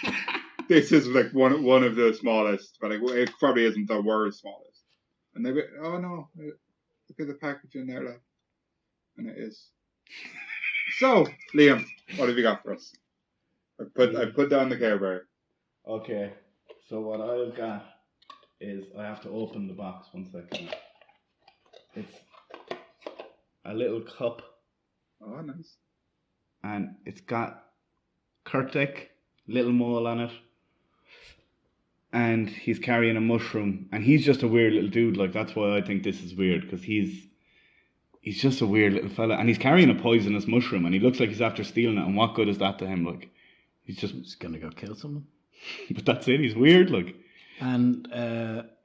Speaker 1: this is like one of the smallest, but like, it probably isn't the world's smallest. And they'll be, oh no, look at the packaging there, lad. And it is. So, Liam, what have you got for us? I put down the Care Bear.
Speaker 3: Okay, so what I've got is I have to open the box 1 second. It's a little cup.
Speaker 1: Oh, nice.
Speaker 3: And it's got Kurtek, little mole on it. And he's carrying a mushroom. And he's just a weird little dude. Like, that's why I think this is weird. Because he's just a weird little fella. And he's carrying a poisonous mushroom. And he looks like he's after stealing it. And what good is that to him? Like, he's just
Speaker 2: going to go kill someone.
Speaker 3: But that's it. He's weird. Like.
Speaker 2: And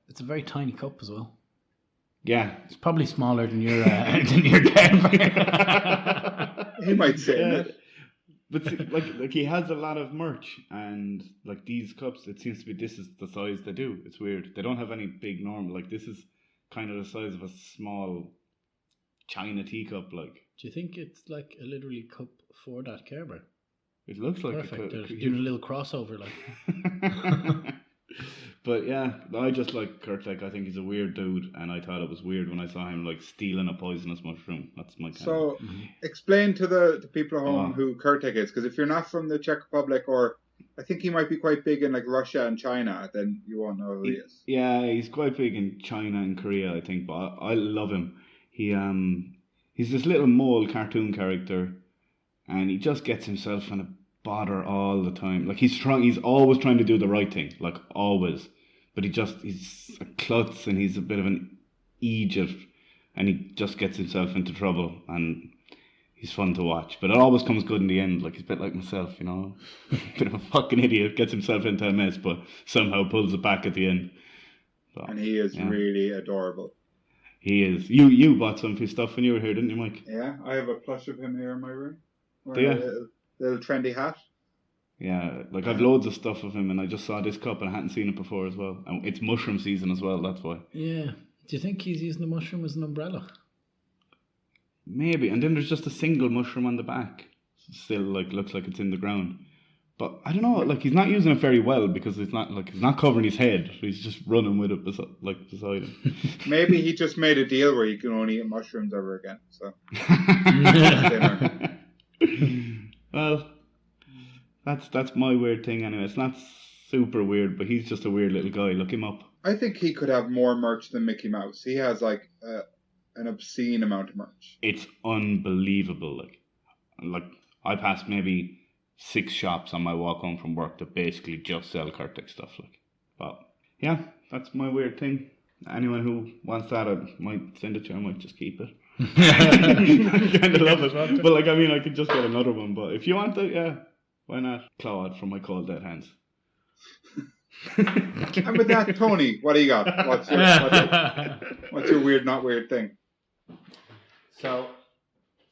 Speaker 2: it's a very tiny cup as well.
Speaker 3: Yeah.
Speaker 2: It's probably smaller than your Care Bear.
Speaker 1: He might say that.
Speaker 3: But see, like he has a lot of merch, and like these cups, it seems to be this is the size they do. It's weird. They don't have any big normal. Like this is kind of the size of a small China teacup. Like.
Speaker 2: Do you think it's like a literally cup for that Care Bear?
Speaker 3: It looks like
Speaker 2: perfect. They're doing a little crossover, like.
Speaker 3: But yeah, I just like Kurtek. I think he's a weird dude, and I thought it was weird when I saw him like stealing a poisonous mushroom. That's my kind.
Speaker 1: So, explain to the people at home who Kurtek is, because if you're not from the Czech Republic, or I think he might be quite big in like Russia and China, then you won't know who he is.
Speaker 3: Yeah, he's quite big in China and Korea, I think. But I love him. He's this little mole cartoon character, and he just gets himself in a bother all the time. Like he's always trying to do the right thing, like always. But he's a klutz, and he's a bit of an Egypt, and he just gets himself into trouble, and he's fun to watch. But it always comes good in the end. Like he's a bit like myself, you know, bit of a fucking idiot, gets himself into a mess, but somehow pulls it back at the end. But,
Speaker 1: and he is really adorable.
Speaker 3: He is. You bought some of his stuff when you were here, didn't you, Mike?
Speaker 1: Yeah, I have a plush of him here in my room.
Speaker 3: Do you?
Speaker 1: A little trendy hat.
Speaker 3: Yeah, like I've loads of stuff of him, and I just saw this cup and I hadn't seen it before as well. And it's mushroom season as well, that's why.
Speaker 2: Yeah. Do you think he's using the mushroom as an umbrella?
Speaker 3: Maybe. And then there's just a single mushroom on the back. still like looks like it's in the ground. But I don't know, like he's not using it very well because it's not like he's not covering his head. He's just running with it beside him.
Speaker 1: Maybe he just made a deal where you can only eat mushrooms ever again. So
Speaker 3: well, that's my weird thing anyway. It's not super weird, but he's just a weird little guy. Look him up.
Speaker 1: I think he could have more merch than Mickey Mouse. He has like an obscene amount of merch.
Speaker 3: It's unbelievable. Like I passed maybe 6 shops on my walk home from work that basically just sell Curtic stuff. But yeah, that's my weird thing. Anyone who wants that, I might send it to you. I might just keep it. I kind of love it. But I could just get another one. But if you want it, yeah, why not? Claude from my cold dead hands.
Speaker 1: And with that, Tony, what do you got? What's your weird, not weird thing?
Speaker 2: So,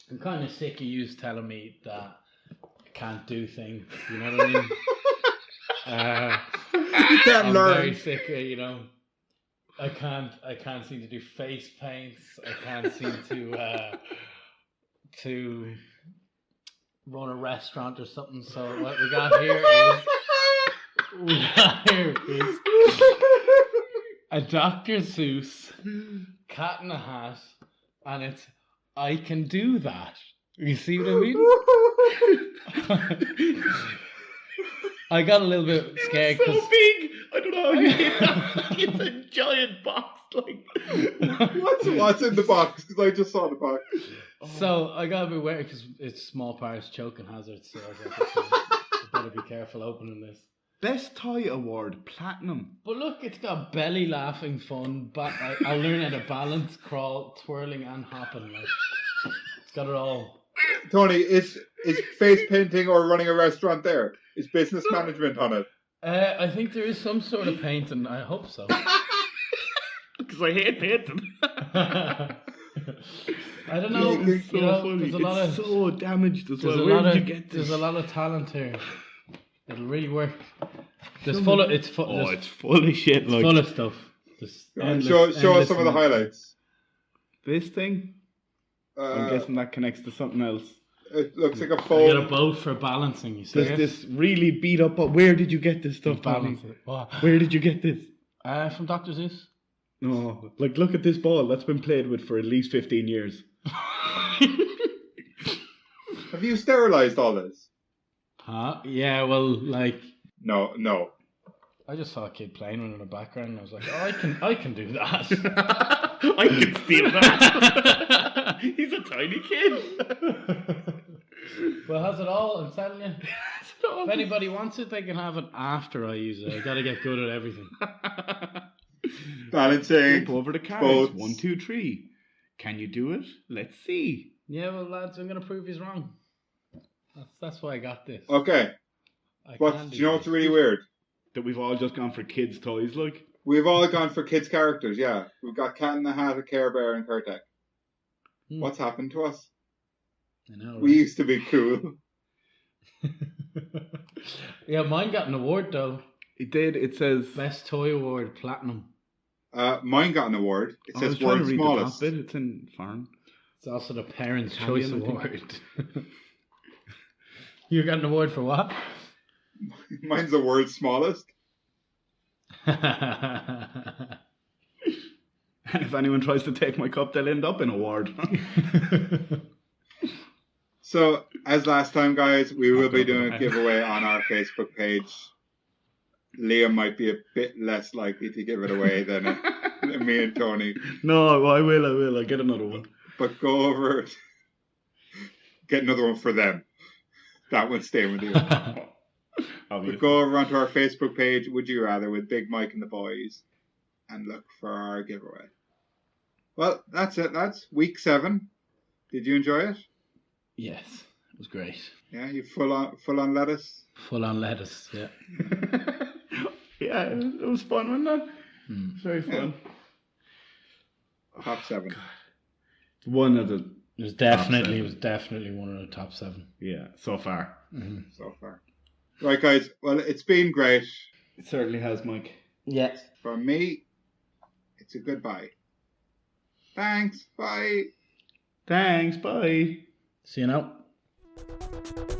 Speaker 2: I'm kind of sick of you telling me that I can't do things. You know what I mean?
Speaker 1: You can't
Speaker 2: I'm
Speaker 1: learn.
Speaker 2: very sick of, I can't seem to do face paints. I can't seem to run a restaurant or something. So what we got here is a Dr. Seuss cat in a hat, and it's I can do that. You see what I mean? I got a little bit scared because
Speaker 3: so big. I don't know how you get that. It's a giant box.
Speaker 1: What's in the box? Because I just saw the box.
Speaker 2: So I got a bit worried because it's small parts choking hazards. So I was like, I better be careful opening this.
Speaker 3: Best toy award, platinum.
Speaker 2: But look, it's got belly laughing fun. I'll learn how to balance, crawl, twirling, and hopping. It's got it all.
Speaker 1: Tony, is face painting or running a restaurant there? Is business management on it?
Speaker 2: I think there is some sort of painting. I hope so.
Speaker 3: Because I hate painting.
Speaker 2: I don't know.
Speaker 3: It's so funny.
Speaker 2: There's a lot
Speaker 3: It's
Speaker 2: of
Speaker 3: so damaged as well.
Speaker 2: Where
Speaker 3: did you get this?
Speaker 2: There's a lot of talent here. It'll really work. It's
Speaker 3: full of shit.
Speaker 2: It's full of stuff.
Speaker 1: Show us some of the highlights.
Speaker 3: This thing. I'm guessing that connects to something else.
Speaker 1: It looks like a
Speaker 2: I
Speaker 1: phone.
Speaker 2: got a boat for balancing. You see
Speaker 3: There's this really beat up. Where did you get this stuff,
Speaker 2: balance
Speaker 3: Tommy?
Speaker 2: it. What?
Speaker 3: Where did you get this?
Speaker 2: From Dr. Zeus.
Speaker 3: No, look at this ball. That's been played with for at least 15 years.
Speaker 1: Have you sterilized all this?
Speaker 2: Huh? Yeah. Well,
Speaker 1: No.
Speaker 2: I just saw a kid playing with it in the background, and I was like, "Oh, I can do that.
Speaker 3: I can steal that." He's a tiny kid.
Speaker 2: Well, has it all? I'm telling you. If anybody wants it, they can have it after I use it. I gotta get good at everything.
Speaker 1: Balancing.
Speaker 3: Flip over the cards.
Speaker 1: Boats.
Speaker 3: 1, 2, 3. Can you do it? Let's see.
Speaker 2: Yeah, well, lads, I'm gonna prove he's wrong. That's why I got this.
Speaker 1: Okay. Do you know what's really weird?
Speaker 3: That we've all just gone for kids' toys, like?
Speaker 1: We've all gone for kids' characters, yeah. We've got Cat in the Hat, a Care Bear, and Kurtek. What's happened to us?
Speaker 2: I know.
Speaker 1: We used to be cool.
Speaker 2: Yeah, mine got an award though.
Speaker 3: It did. It says
Speaker 2: Best Toy Award, Platinum.
Speaker 1: Mine got an award. It
Speaker 3: I was
Speaker 1: says
Speaker 3: trying to
Speaker 1: World's
Speaker 3: read
Speaker 1: Smallest.
Speaker 3: the top bit. It's in foreign.
Speaker 2: It's also the Parents'
Speaker 3: Italian,
Speaker 2: Choice
Speaker 3: I think.
Speaker 2: Award. You got an award for what?
Speaker 1: Mine's the World's Smallest.
Speaker 3: And if anyone tries to take my cup, they'll end up in a ward.
Speaker 1: So, as last time, guys, we will be doing a giveaway on our Facebook page. Liam might be a bit less likely to give it away than me and Tony.
Speaker 3: No, I will. I'll get another one.
Speaker 1: But go over, get another one for them. That one's staying with you. But go over onto our Facebook page, Would You Rather, with Big Mike and the boys, and look for our giveaway. Well, that's it. That's week 7. Did you enjoy it?
Speaker 2: Yes, it was great.
Speaker 1: Yeah, you full on lettuce.
Speaker 2: Full on lettuce. Yeah.
Speaker 3: Yeah, it was fun, wasn't it? Very fun.
Speaker 1: Top 7.
Speaker 3: One of the.
Speaker 2: It was definitely one of the top 7.
Speaker 3: Yeah, so far.
Speaker 2: Mm-hmm.
Speaker 1: So far. Right, guys. Well, it's been great.
Speaker 3: It certainly has, Mike.
Speaker 2: Yes.
Speaker 1: From me, it's a goodbye. Thanks. Bye.
Speaker 3: Thanks. Bye.
Speaker 2: See you now.
Speaker 1: Bye.